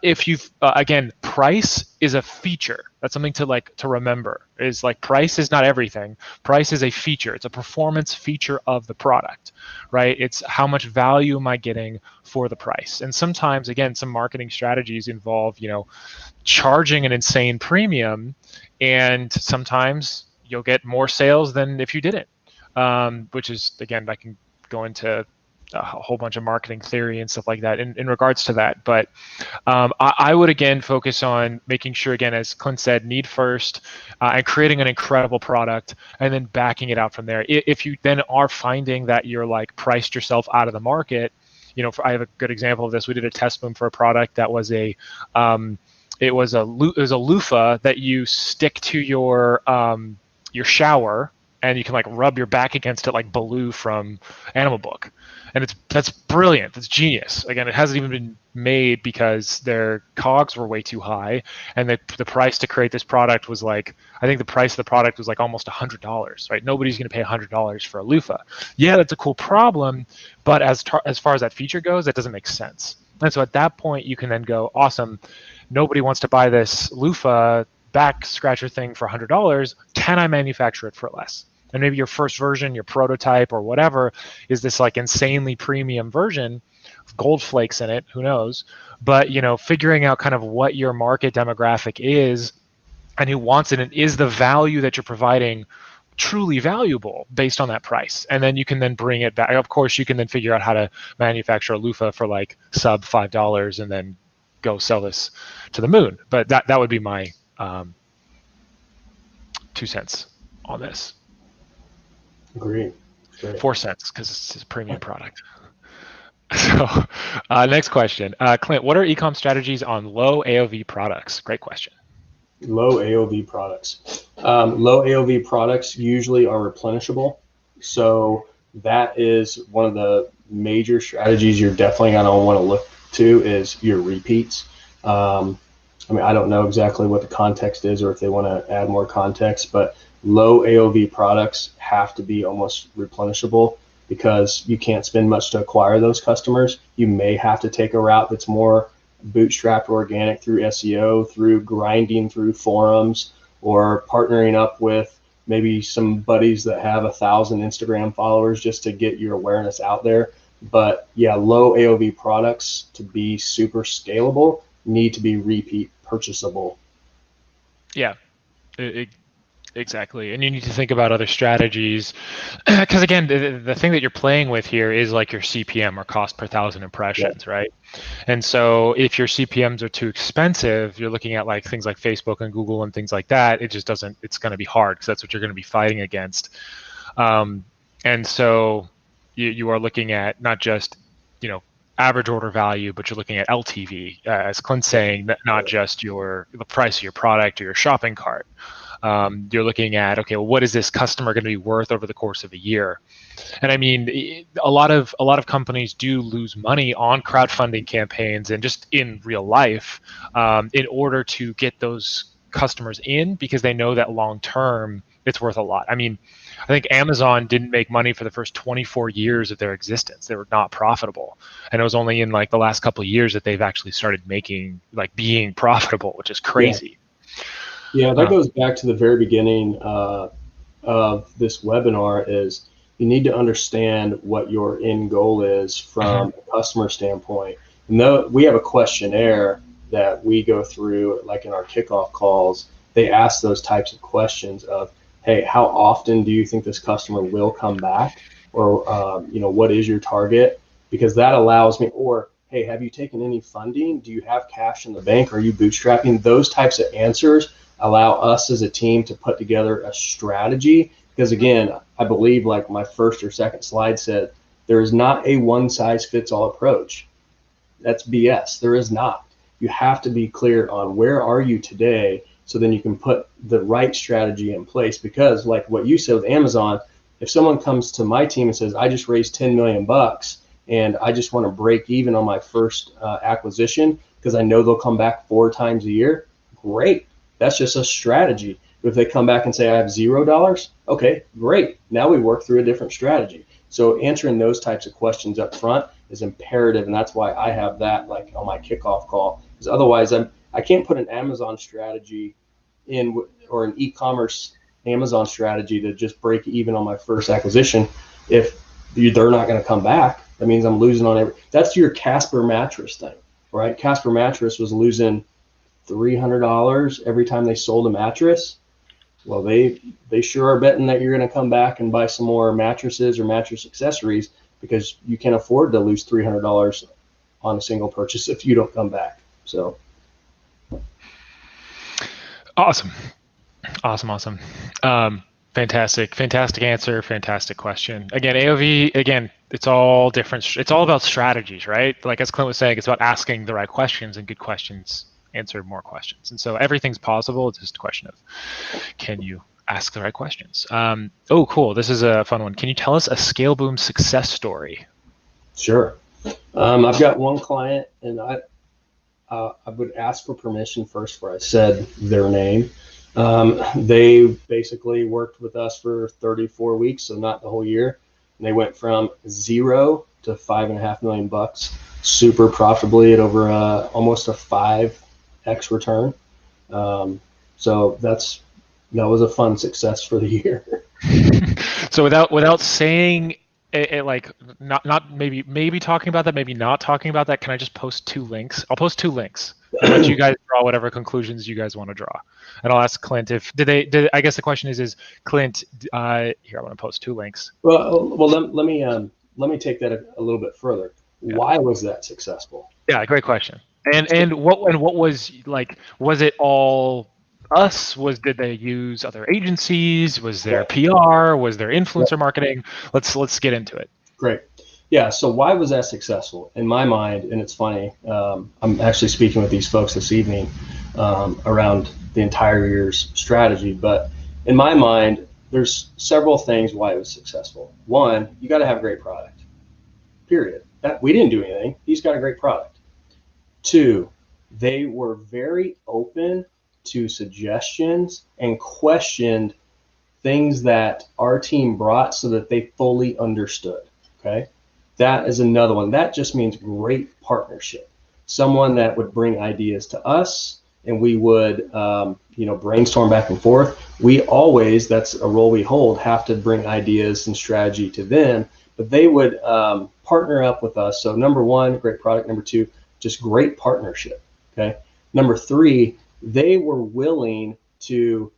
If you've, again, price is a feature. That's something to remember, is like price is not everything. Price is a feature. It's a performance feature of the product, right? It's how much value am I getting for the price? And sometimes, again, some marketing strategies involve, charging an insane premium, and sometimes you'll get more sales than if you didn't, which is, again, I can go into a whole bunch of marketing theory and stuff like that in regards to that. But I would, again, focus on making sure, again, as Clint said, need first, and creating an incredible product, and then backing it out from there. If you then are finding that you're like priced yourself out of the market, I have a good example of this. We did a test boom for a product that was it was a loofah that you stick to your shower, and you can like rub your back against it like Baloo from Animal Book, and that's brilliant. That's genius. Again, it hasn't even been made because their cogs were way too high, and the price to create this product was like, I think the price of the product was like almost $100. Right? Nobody's going to pay $100 for a loofah. Yeah, that's a cool problem, but as far as that feature goes, that doesn't make sense. And so at that point, you can then go, awesome, nobody wants to buy this loofah back scratcher thing for $100. Can I manufacture it for less? And maybe your first version, your prototype or whatever, is this like insanely premium version, gold flakes in it, who knows? But figuring out kind of what your market demographic is and who wants it, and is the value that you're providing truly valuable based on that price. And then you can then bring it back. Of course, you can then figure out how to manufacture a loofah for like sub $5 and then go sell this to the moon. But that would be my 2 cents on this.
Agreed. Great.
4 cents, because it's a premium product. So next question. Clint, what are e-com strategies on low AOV products? Great question.
Low AOV products. Low AOV products usually are replenishable. So that is one of the major strategies you're definitely going to want to look to is your repeats. I mean, I don't know exactly what the context is or if they want to add more context, but low AOV products have to be almost replenishable because you can't spend much to acquire those customers. You may have to take a route that's more bootstrapped organic through SEO, through grinding through forums, or partnering up with maybe some buddies that have 1,000 Instagram followers just to get your awareness out there. But yeah, low AOV products to be super scalable need to be repeat purchasable.
Yeah, exactly. And you need to think about other strategies because again, the thing that you're playing with here is like your CPM or cost per thousand impressions, right? And so if your CPMs are too expensive, you're looking at like things like Facebook and Google and things like that. It just doesn't, it's going to be hard because that's what you're going to be fighting against. And so you are looking at not just, average order value, but you're looking at LTV, as Clint's saying, not just the price of your product or your shopping cart. You're looking at, okay, well, what is this customer going to be worth over the course of a year? And I mean, a lot of companies do lose money on crowdfunding campaigns and just in real life in order to get those customers in because they know that long term it's worth a lot. I mean, I think Amazon didn't make money for the first 24 years of their existence. They were not profitable, and it was only in like the last couple of years that they've actually started being profitable, which is crazy.
Yeah, that goes back to the very beginning of this webinar is you need to understand what your end goal is from a customer standpoint. And though we have a questionnaire that we go through, like in our kickoff calls, they ask those types of questions of, hey, how often do you think this customer will come back? Or, what is your target? Because that allows me, or, hey, have you taken any funding? Do you have cash in the bank? Are you bootstrapping? Those types of answers allow us as a team to put together a strategy. Because again, I believe like my first or second slide said, there is not a one size fits all approach. That's BS. There is not. You have to be clear on where are you today so then you can put the right strategy in place. Because like what you said with Amazon, if someone comes to my team and says, I just raised 10 million bucks and I just want to break even on my first acquisition because I know they'll come back 4 times a year, great. That's just a strategy. If they come back and say, I have $0, okay, great. Now we work through a different strategy. So answering those types of questions up front is imperative. And that's why I have that like on my kickoff call. Because otherwise I can't put an Amazon strategy in or an eCommerce Amazon strategy to just break even on my first acquisition. If they're not going to come back, that means I'm losing on that's your Casper mattress thing, right? Casper mattress was losing $300 every time they sold a mattress. Well, they sure are betting that you're going to come back and buy some more mattresses or mattress accessories because you can't afford to lose $300 on a single purchase if you don't come back. So
awesome. Fantastic answer. Fantastic question. Again, AOV, it's all different. It's all about strategies, right? Like as Clint was saying, it's about asking the right questions, and good questions answer more questions. And so everything's possible. It's just a question of, can you ask the right questions? Oh, cool. This is a fun one. Can you tell us a ScaleBoom success story?
Sure. I've got one client, and I would ask for permission first before I said their name. They basically worked with us for 34 weeks, so not the whole year. And they went from 0 to $5.5 million bucks, super profitably at over almost a 5x return. So that was a fun success for the year.
So without saying it, like not maybe talking about that, maybe not talking about that, can I just post 2 links? I'll post 2 links and let you guys draw whatever conclusions you guys want to draw. And I'll ask Clint if I guess the question is Clint, here I want to post 2 links.
Well, let me take that a little bit further. Yeah. Why was that successful?
Yeah, great question. And what was like? Was it all us? Did they use other agencies? Was there PR? Was there influencer marketing? Let's get into it.
Great. Yeah. So why was that successful? In my mind, and it's funny, I'm actually speaking with these folks this evening around the entire year's strategy. But in my mind, there's several things why it was successful. One, you got to have a great product, period. That we didn't do anything. He's got a great product. Two, they were very open to suggestions and questioned things that our team brought so that they fully understood. Okay. That is another one. That just means great partnership. Someone that would bring ideas to us and we would, brainstorm back and forth. We always, that's a role we hold, have to bring ideas and strategy to them, but they would partner up with us. So number one, great product. Number two, just great partnership. Okay. Number three, they were willing to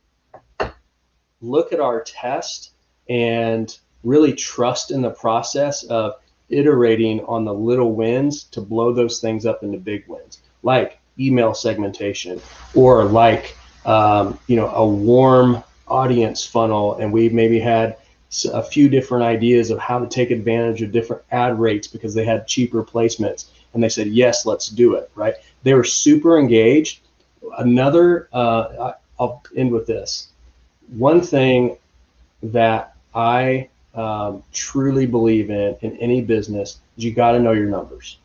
look at our test and really trust in the process of iterating on the little wins to blow those things up into big wins, like email segmentation or like, a warm audience funnel. And we maybe had a few different ideas of how to take advantage of different ad rates because they had cheaper placements. And they said, yes, let's do it. Right. They were super engaged. Another, I'll end with this. One thing that I truly believe in any business is you got to know your numbers.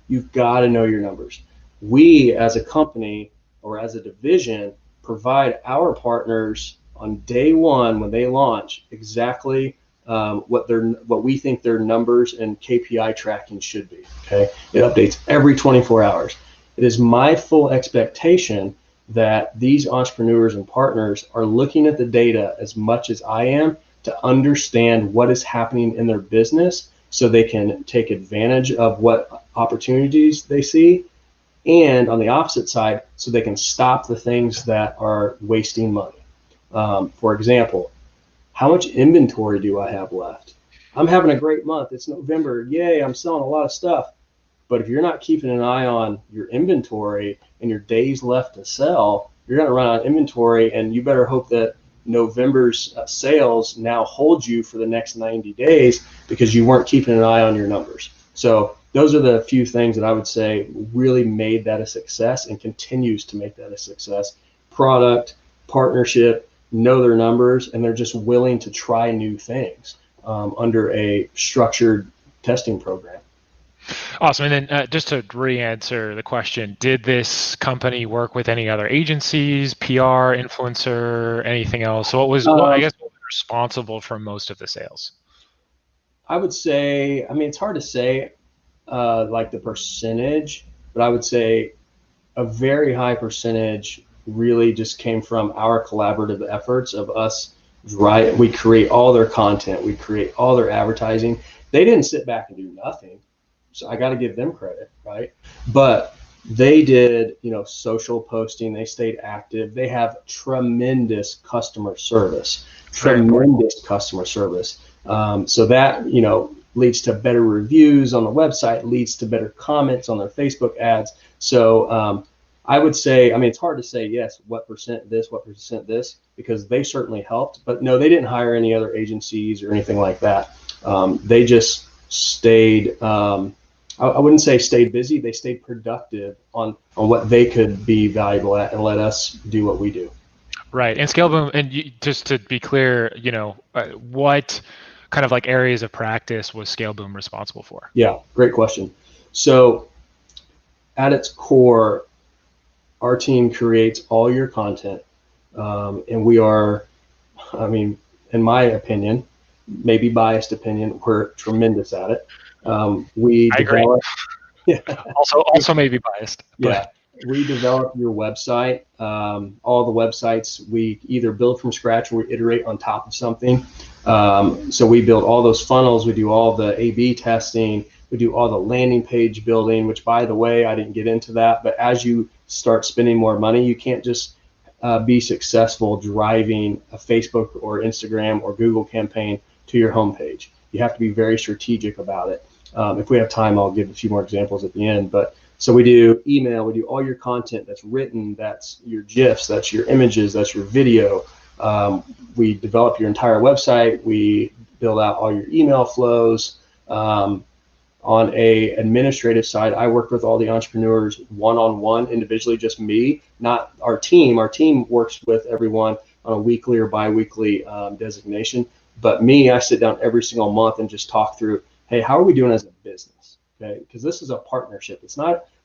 You've got to know your numbers. We as a company or as a division provide our partners on day one when they launch exactly what we think their numbers and KPI tracking should be. Okay, it updates every 24 hours. It is my full expectation that these entrepreneurs and partners are looking at the data as much as I am to understand what is happening in their business so they can take advantage of what opportunities they see, and on the opposite side, so they can stop the things that are wasting money. For example, how much inventory do I have left? I'm having a great month. It's November. Yay, I'm selling a lot of stuff. But if you're not keeping an eye on your inventory and your days left to sell, you're going to run out of inventory, and you better hope that November's sales now hold you for the next 90 days because you weren't keeping an eye on your numbers. So those are the few things that I would say really made that a success and continues to make that a success. Product, partnership, know their numbers, and they're just willing to try new things under a structured testing program.
Awesome. And then just to re-answer the question, did this company work with any other agencies, PR, influencer, anything else? So what was responsible for most of the sales?
I would say, it's hard to say like the percentage, but I would say a very high percentage really just came from our collaborative efforts of us. Right, we create all their content, we create all their advertising. They didn't sit back and do nothing. So I got to give them credit, right? But they did, social posting. They stayed active. They have tremendous customer service. So that, leads to better reviews on the website, leads to better comments on their Facebook ads. So I would say, it's hard to say, yes, what percent this, because they certainly helped. But no, they didn't hire any other agencies or anything like that. They just stayed, I wouldn't say stayed busy, they stayed productive on what they could be valuable at and let us do what we do.
Right. And ScaleBoom, and just to be clear, what kind of like areas of practice was ScaleBoom responsible for?
Yeah, great question. So at its core, our team creates all your content. And we are, in my opinion, maybe biased opinion, we're tremendous at it. We develop.
Yeah. Also maybe biased. But.
Yeah, we develop your website. All the websites we either build from scratch or we iterate on top of something. So we build all those funnels. We do all the A/B testing. We do all the landing page building. Which, by the way, I didn't get into that. But as you start spending more money, you can't just be successful driving a Facebook or Instagram or Google campaign to your homepage. You have to be very strategic about it. If we have time, I'll give a few more examples at the end. But so we do email, we do all your content that's written, that's your GIFs, that's your images, that's your video. We develop your entire website. We build out all your email flows. On a administrative side, I work with all the entrepreneurs one-on-one, individually, just me, not our team. Our team works with everyone on a weekly or bi-weekly designation. But me, I sit down every single month and just talk through, hey, how are we doing as a business? Okay, because this is a partnership.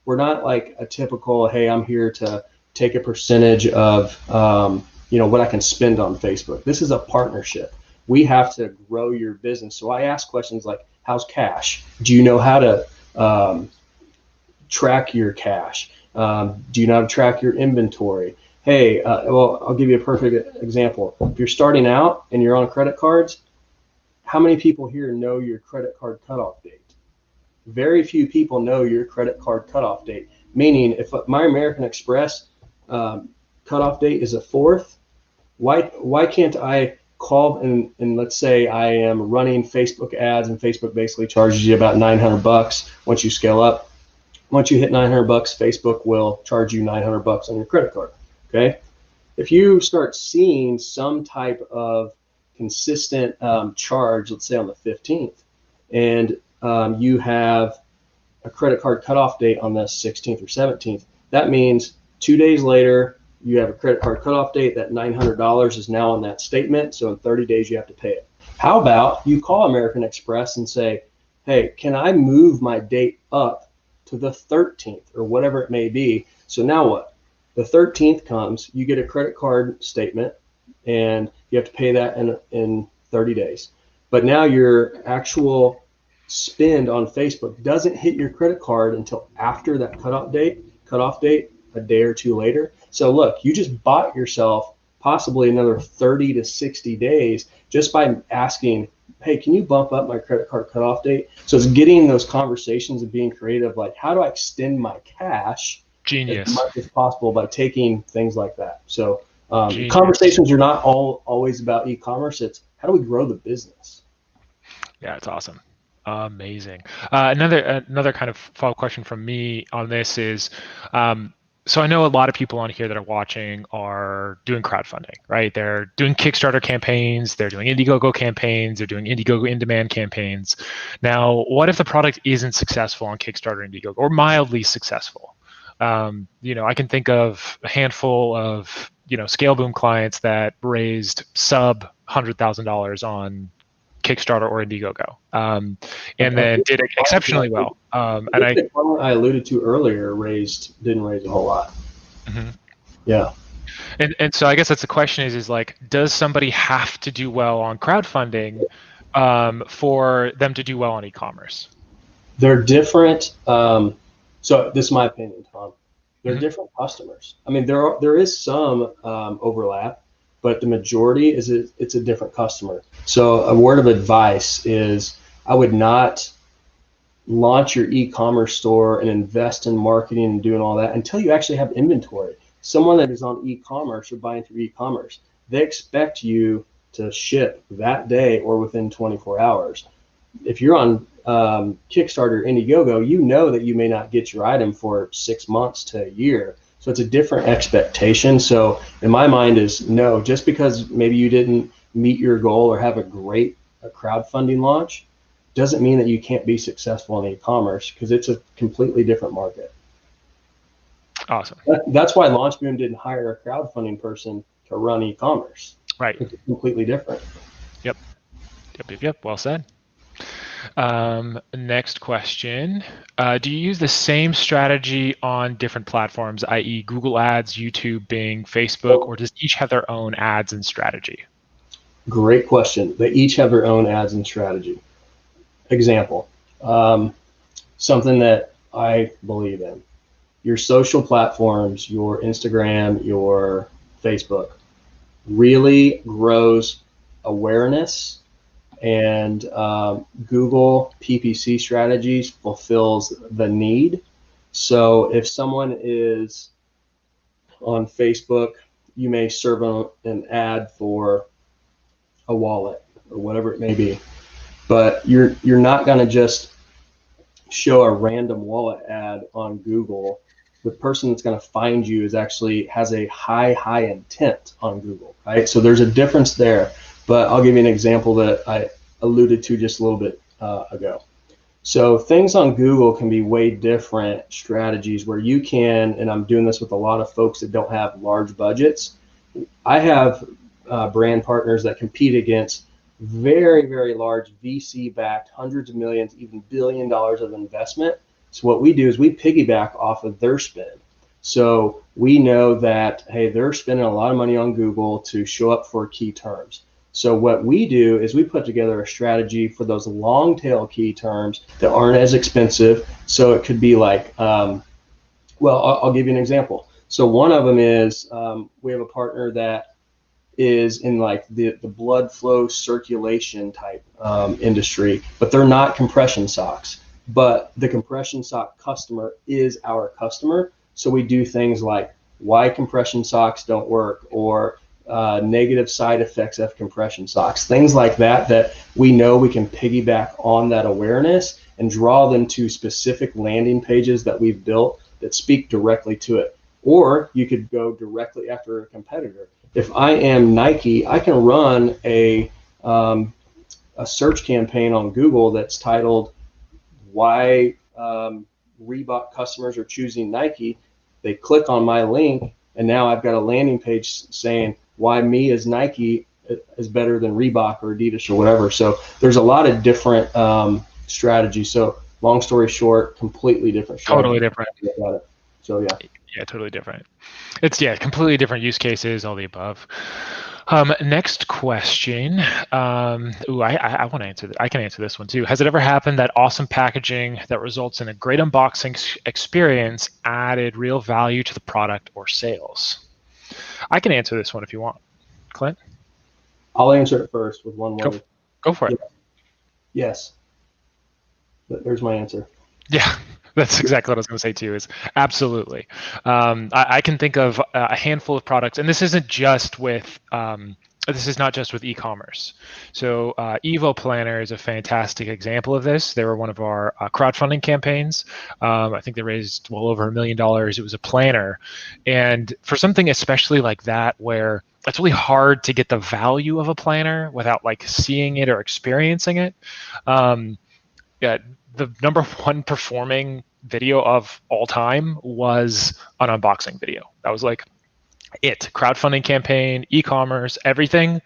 We're not like a typical, hey, I'm here to take a percentage of what I can spend on Facebook. This is a partnership. We have to grow your business. So I ask questions like, how's cash? Do you know how to track your cash? Do you know how to track your inventory? Hey, well, I'll give you a perfect example. If you're starting out and you're on credit cards, how many people here know your credit card cutoff date? Very few people know your credit card cutoff date. Meaning, if my American Express cutoff date is a 4th, why can't I call and let's say I am running Facebook ads, and Facebook basically charges you about $900 once you scale up. Once you hit $900, Facebook will charge you $900 on your credit card. Okay, if you start seeing some type of consistent charge, let's say on the 15th, and you have a credit card cutoff date on the 16th or 17th, that means 2 days later you have a credit card cutoff date. That $900 is now on that statement, so in 30 days you have to pay it. How about you call American Express and say, hey, can I move my date up to the 13th or whatever it may be? So now what? The 13th comes, you get a credit card statement, and you have to pay that in 30 days. But now your actual spend on Facebook doesn't hit your credit card until after that cutoff date, a day or two later. So look, you just bought yourself possibly another 30 to 60 days just by asking, hey, can you bump up my credit card cutoff date? So it's getting those conversations and being creative, like, how do I extend my cash
Genius.
as much as possible by taking things like that. So conversations are not always about e-commerce. It's how do we grow the business?
Yeah, it's awesome. Amazing. Another kind of follow-up question from me on this is, so I know a lot of people on here that are watching are doing crowdfunding, right? They're doing Kickstarter campaigns, they're doing Indiegogo campaigns, they're doing Indiegogo in-demand campaigns. Now, what if the product isn't successful on Kickstarter, Indiegogo, or mildly successful? I can think of a handful of, ScaleBoom clients that raised sub $100,000 on Kickstarter or Indiegogo, and then did exceptionally well.
And the one I alluded to earlier didn't raise a whole lot.
Mm-hmm.
Yeah.
And so I guess that's the question is like, does somebody have to do well on crowdfunding for them to do well on e-commerce?
They're different. So this is my opinion, Tom. They're different customers. I mean, there is some overlap, but the majority it's a different customer. So a word of advice is I would not launch your e-commerce store and invest in marketing and doing all that until you actually have inventory. Someone that is on e-commerce or buying through e-commerce, they expect you to ship that day or within 24 hours. If you're on Kickstarter, Indiegogo, you know that you may not get your item for 6 months to a year. So it's a different expectation. So in my mind is no, just because maybe you didn't meet your goal or have a great crowdfunding launch doesn't mean that you can't be successful in e-commerce, because it's a completely different market.
Awesome.
That's why LaunchBoom didn't hire a crowdfunding person to run e-commerce.
Right.
It's completely different.
Yep. Well said. Next question. Do you use the same strategy on different platforms, i.e. Google Ads, YouTube, Bing, Facebook, or does each have their own ads and strategy?
Great question. They each have their own ads and strategy. Example, something that I believe in. Your social platforms, your Instagram, your Facebook, really grows awareness, and Google PPC strategies fulfills the need. So if someone is on Facebook, you may serve an ad for a wallet or whatever it may be, but you're not going to just show a random wallet ad on Google. The person that's going to find you has a high intent on Google, right? So there's a difference there. But I'll give you an example that I alluded to just a little bit ago. So things on Google can be way different strategies where you can, and I'm doing this with a lot of folks that don't have large budgets. I have brand partners that compete against very, very large VC-backed, hundreds of millions, even $1 billion of investment. So what we do is we piggyback off of their spend. So we know that, hey, they're spending a lot of money on Google to show up for key terms. So what we do is we put together a strategy for those long tail key terms that aren't as expensive. So it could be like, well, I'll give you an example. So one of them is we have a partner that is in like the blood flow circulation type industry, but they're not compression socks. But the compression sock customer is our customer. So we do things like why compression socks don't work, or negative side effects of compression socks, things like that, that we know we can piggyback on that awareness and draw them to specific landing pages that we've built that speak directly to it. Or you could go directly after a competitor. If I am Nike, I can run a search campaign on Google that's titled why Reebok customers are choosing Nike. They click on my link, and now I've got a landing page saying why me as Nike is better than Reebok or Adidas or whatever. So there's a lot of different strategies. So long story short, completely different strategy.
Totally different.
So yeah.
Yeah, totally different. It's completely different use cases, all the above. Next question. I want to answer that. I can answer this one too. Has it ever happened that awesome packaging that results in a great unboxing experience added real value to the product or sales? I can answer this one if you want. Clint?
I'll answer it first with one word.
Go for it.
Yeah. Yes. There's my answer.
Yeah, that's exactly what I was going to say too, is absolutely. I can think of a handful of products, and this isn't just with, this is not just with e-commerce. So Evo Planner is a fantastic example of this. They were one of our crowdfunding campaigns. I think they raised well over $1 million. It was a planner. And for something especially like that, where it's really hard to get the value of a planner without like seeing it or experiencing it, yeah, the number one performing video of all time was an unboxing video. That was like it. Crowdfunding campaign, e-commerce, everything.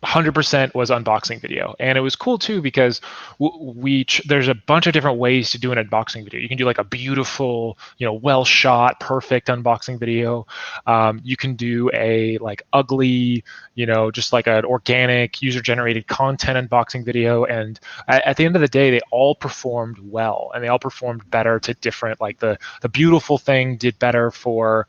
100% was unboxing video, and it was cool too because there's a bunch of different ways to do an unboxing video. You can do like a beautiful, well shot, perfect unboxing video. You can do a like ugly, just like an organic user generated content unboxing video. And at the end of the day, they all performed well, and they all performed better to different, like the beautiful thing did better for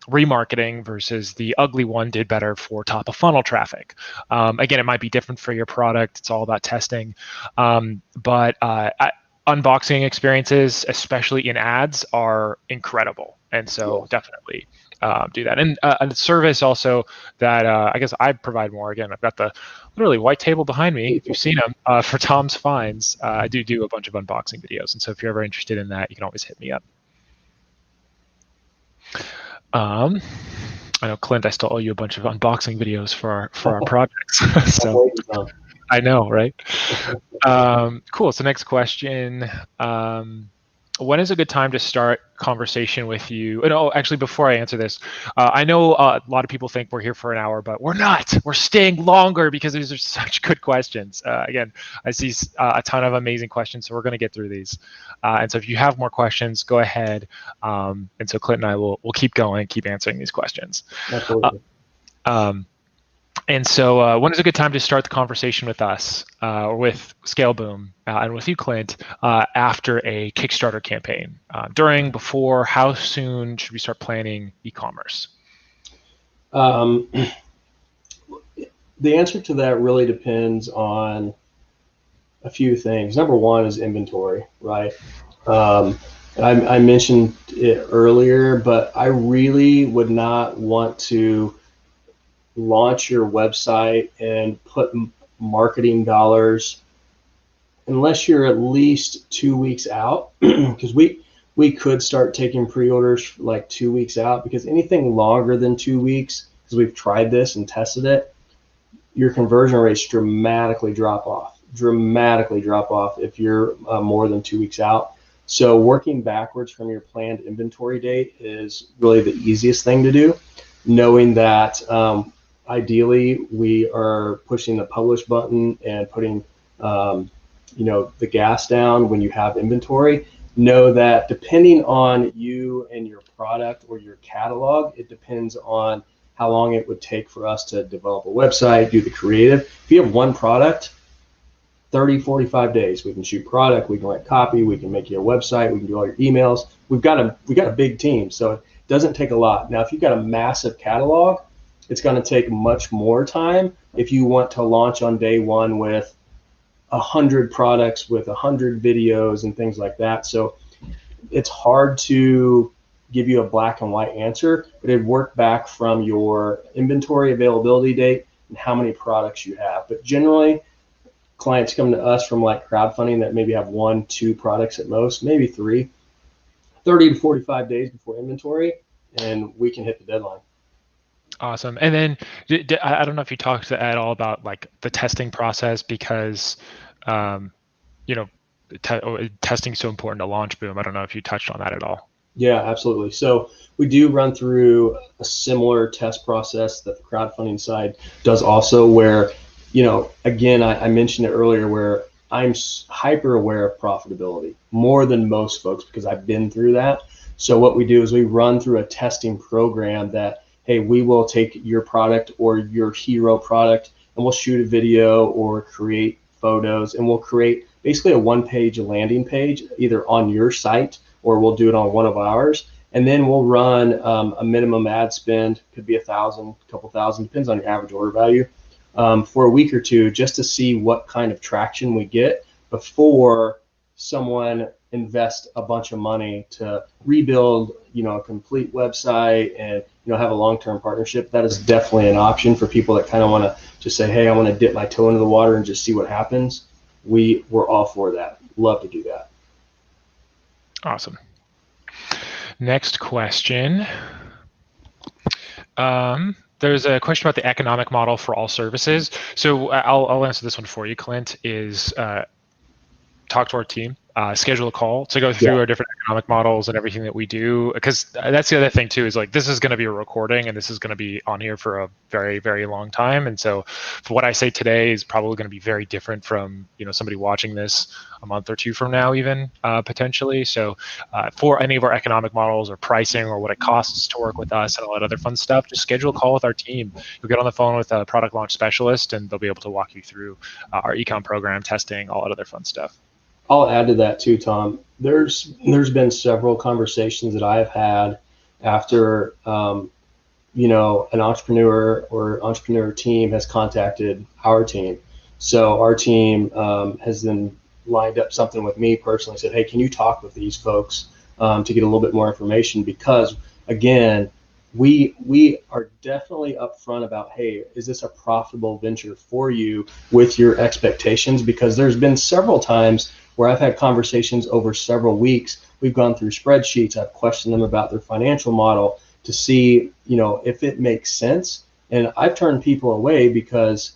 remarketing versus the ugly one did better for top of funnel traffic. Again, it might be different for your product. It's all about testing. But unboxing experiences, especially in ads, are incredible. And so definitely do that. And a service also that I guess I provide more. Again, I've got the literally white table behind me, if you've seen them, for Tom's Finds. I do a bunch of unboxing videos. And so if you're ever interested in that, you can always hit me up. I know, Clint, I still owe you a bunch of unboxing videos for our projects. So I know, right? Cool. So next question. When is a good time to start conversation with you? And actually, before I answer this, I know a lot of people think we're here for an hour, but we're not. We're staying longer because these are such good questions. Again, I see a ton of amazing questions, so we're going to get through these. And so if you have more questions, go ahead. And so Clint and I will keep going, keep answering these questions.
Absolutely.
And so when is a good time to start the conversation with us, or with ScaleBoom, and with you, Clint, after a Kickstarter campaign? During, before, how soon should we start planning e-commerce?
The answer to that really depends on a few things. Number one is inventory, right? I mentioned it earlier, but I really would not want to launch your website and put marketing dollars unless you're at least 2 weeks out, because we could start taking pre-orders like 2 weeks out, because anything longer than 2 weeks, because we've tried this and tested it, your conversion rates dramatically drop off if you're more than 2 weeks out. So working backwards from your planned inventory date is really the easiest thing to do, knowing that ideally, we are pushing the publish button and putting, the gas down when you have inventory. Know that depending on you and your product or your catalog, it depends on how long it would take for us to develop a website, do the creative. If you have one product, 30, 45 days, we can shoot product, we can write copy, we can make you a website, we can do all your emails. We got a big team, so it doesn't take a lot. Now, if you've got a massive catalog, it's going to take much more time if you want to launch on day one with 100 products, with 100 videos and things like that. So it's hard to give you a black and white answer, but it'd work back from your inventory availability date and how many products you have. But generally, clients come to us from like crowdfunding that maybe have 1-2 products at most, maybe 3, 30 to 45 days before inventory, and we can hit the deadline.
Awesome. And then I don't know if you talked at all about like the testing process, because testing is so important to LaunchBoom. I don't know if you touched on that at all.
Yeah, absolutely. So we do run through a similar test process that the crowdfunding side does also, where, again, I mentioned it earlier, where I'm hyper aware of profitability more than most folks because I've been through that. So what we do is we run through a testing program that, hey, we will take your product or your hero product and we'll shoot a video or create photos, and we'll create basically a one-page landing page either on your site or we'll do it on one of ours. And then we'll run a minimum ad spend, could be $1,000, a couple thousand, depends on your average order value, for a week or two, just to see what kind of traction we get before someone invests a bunch of money to rebuild, a complete website and, have a long-term partnership. That is definitely an option for people that kind of want to just say, hey, I want to dip my toe into the water and just see what happens. We're all for that. Love to do that.
Awesome. Next question. There's a question about the economic model for all services. So I'll answer this one for you, Clint, is talk to our team, schedule a call to go through our different economic models and everything that we do. Because that's the other thing too, is like, this is going to be a recording and this is going to be on here for a very, very long time. And so for what I say today is probably going to be very different from, somebody watching this a month or two from now, even potentially. So for any of our economic models or pricing or what it costs to work with us and all that other fun stuff, just schedule a call with our team. You'll get on the phone with a product launch specialist and they'll be able to walk you through our ecom program, testing, all that other fun stuff.
I'll add to that too, Tom. There's been several conversations that I have had after, an entrepreneur or entrepreneur team has contacted our team. So our team has then lined up something with me personally, said, hey, can you talk with these folks to get a little bit more information? Because again, we are definitely upfront about, hey, is this a profitable venture for you with your expectations? Because there's been several times where I've had conversations over several weeks. We've gone through spreadsheets. I've questioned them about their financial model to see, if it makes sense. And I've turned people away because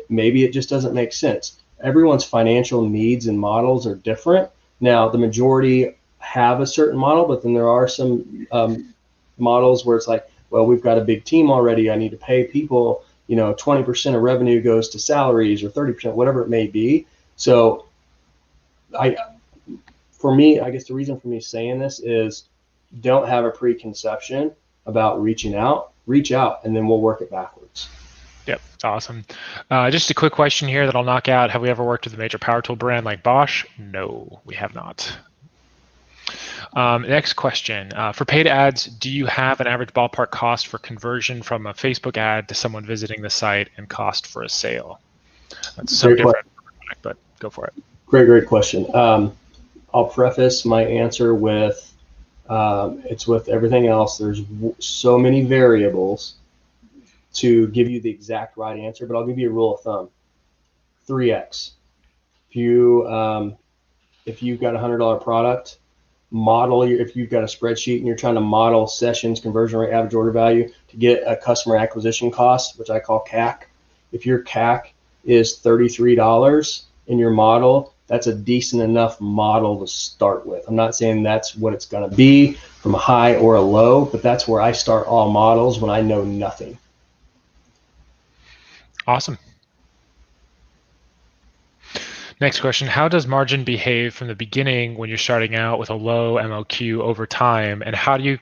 maybe it just doesn't make sense. Everyone's financial needs and models are different. Now, the majority have a certain model, but then there are some models where it's like, well, we've got a big team already. I need to pay people, 20% of revenue goes to salaries or 30%, whatever it may be. So for me, I guess the reason for me saying this is don't have a preconception about reaching out. Reach out, and then we'll work it backwards.
Yep, awesome. Just a quick question here that I'll knock out. Have we ever worked with a major power tool brand like Bosch? No, we have not. Next question. For paid ads, do you have an average ballpark cost for conversion from a Facebook ad to someone visiting the site and cost for a sale? That's so different, but go for it.
Great question. I'll preface my answer with it's with everything else. There's so many variables to give you the exact right answer, but I'll give you a rule of thumb: 3x. If you've got a $100 product, if you've got a spreadsheet and you're trying to model sessions, conversion rate, average order value to get a customer acquisition cost, which I call CAC. If your CAC is $33 in your model, that's a decent enough model to start with. I'm not saying that's what it's going to be from a high or a low, but that's where I start all models when I know nothing.
Awesome. Next question, how does margin behave from the beginning when you're starting out with a low MOQ over time, and how do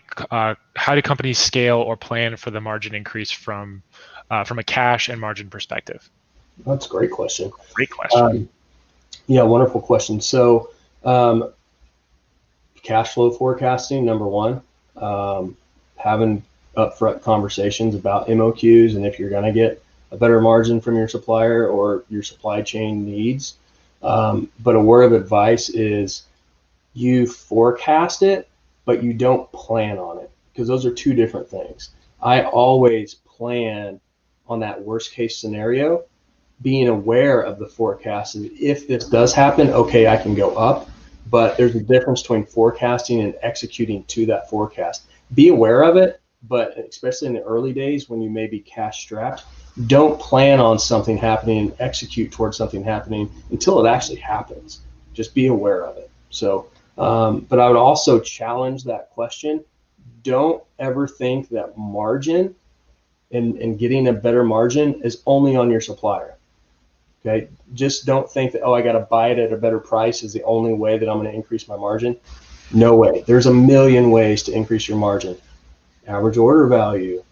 companies scale or plan for the margin increase from a cash and margin perspective?
That's a great question.
Great question.
Yeah, wonderful question. So, cash flow forecasting, number one, having upfront conversations about MOQs and if you're going to get a better margin from your supplier or your supply chain needs. But a word of advice is you forecast it, but you don't plan on it, because those are two different things. I always plan on that worst case scenario, being aware of the forecast. If this does happen, okay, I can go up, but there's a difference between forecasting and executing to that forecast. Be aware of it, but especially in the early days when you may be cash strapped, don't plan on something happening and execute towards something happening until it actually happens. Just be aware of it. So, but I would also challenge that question. Don't ever think that margin and getting a better margin is only on your supplier. Okay, just don't think that, oh, I got to buy it at a better price is the only way that I'm going to increase my margin. No way. There's a million ways to increase your margin. Average order value,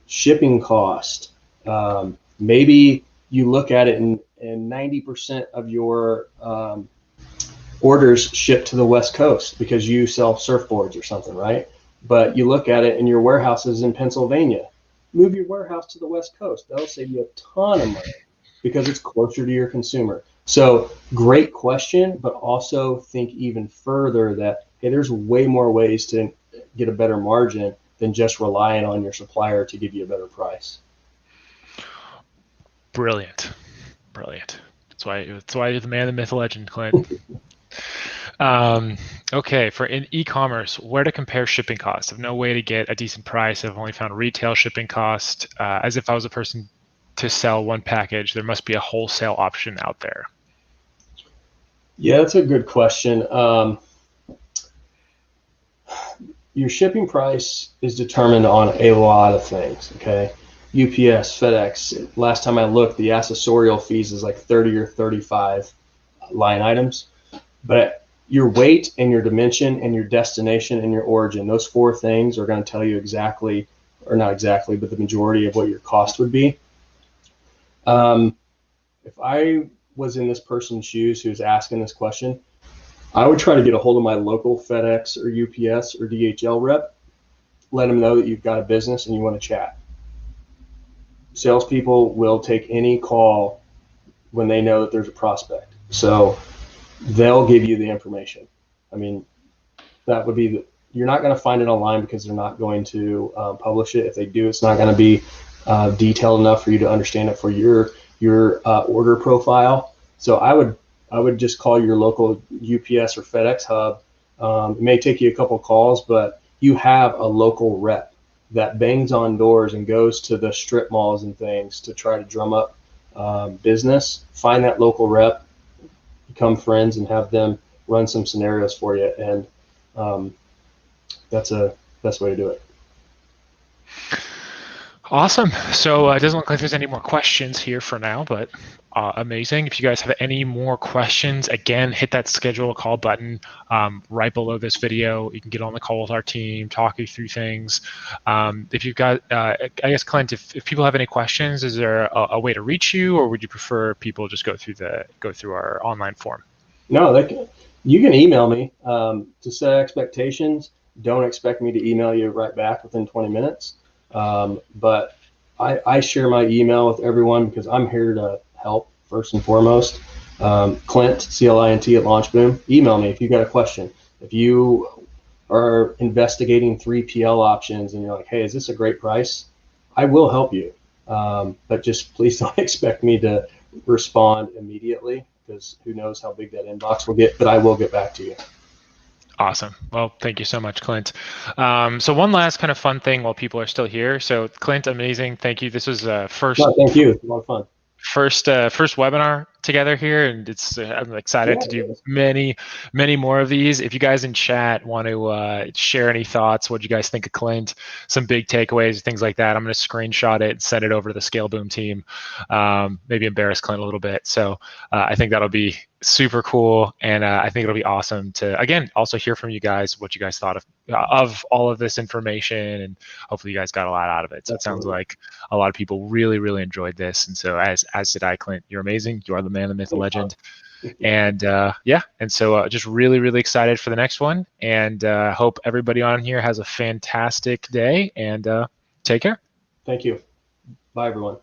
shipping cost. Maybe you look at it and 90% of your orders ship to the West Coast because you sell surfboards or something, right? But you look at it and your warehouse is in Pennsylvania. Move your warehouse to the West Coast. That'll save you a ton of money because it's closer to your consumer. So great question, but also think even further that, hey, there's way more ways to get a better margin than just relying on your supplier to give you a better price.
Brilliant. That's why you're the man, the myth, the legend, Clint. Okay, for in e-commerce, where to compare shipping costs? I have no way to get a decent price. I've only found retail shipping cost. As if I was a person to sell one package, there must be a wholesale option out there.
Yeah, that's a good question. Your shipping price is determined on a lot of things, okay? UPS, FedEx, last time I looked, the accessorial fees is like 30 or 35 line items. But your weight and your dimension and your destination and your origin, those four things are going to tell you exactly, or not exactly, but the majority of what your cost would be. If I was in this person's shoes who's asking this question, I would try to get a hold of my local FedEx or UPS or DHL rep, let them know that you've got a business and you want to chat. Salespeople will take any call when they know that there's a prospect. So they'll give you the information. I mean, that would be you're not going to find it online because they're not going to publish it. If they do, it's not going to be detailed enough for you to understand it for your order profile. So I would just call your local UPS or FedEx hub. It may take you a couple calls, but you have a local rep that bangs on doors and goes to the strip malls and things to try to drum up business. Find that local rep, become friends, and have them run some scenarios for you. And that's a best way to do it.
Awesome. So it doesn't look like there's any more questions here for now, but amazing. If you guys have any more questions, again, hit that schedule a call button right below this video. You can get on the call with our team, talk you through things. If you've got, I guess, Clint, if people have any questions, is there a way to reach you, or would you prefer people just go through our online form?
No, you can email me to set expectations. Don't expect me to email you right back within 20 minutes. But I share my email with everyone because I'm here to help first and foremost. Clint, CLINT at LaunchBoom. Email me if you've got a question. If you are investigating 3PL options and you're like, hey, is this a great price? I will help you. But just please don't expect me to respond immediately because who knows how big that inbox will get, but I will get back to you.
Awesome. Well, thank you so much, Clint. So one last kind of fun thing while people are still here. So Clint, amazing. Thank you. This was first.
No, thank you. A lot of fun.
First webinar together here, and I'm excited to do many more of these. If you guys in chat want to share any thoughts, what you guys think of Clint, some big takeaways, things like that, I'm going to screenshot it and send it over to the ScaleBoom team. Maybe embarrass Clint a little bit. So I think that'll be super cool, and I think it'll be awesome to again also hear from you guys what you guys thought of all of this information, and hopefully you guys got a lot out of it. So it sounds like a lot of people really enjoyed this, and so as did I. Clint, you're amazing. You are the man, the myth, the legend. And yeah, and so just really excited for the next one, and hope everybody on here has a fantastic day, and take care.
Thank you. Bye, everyone.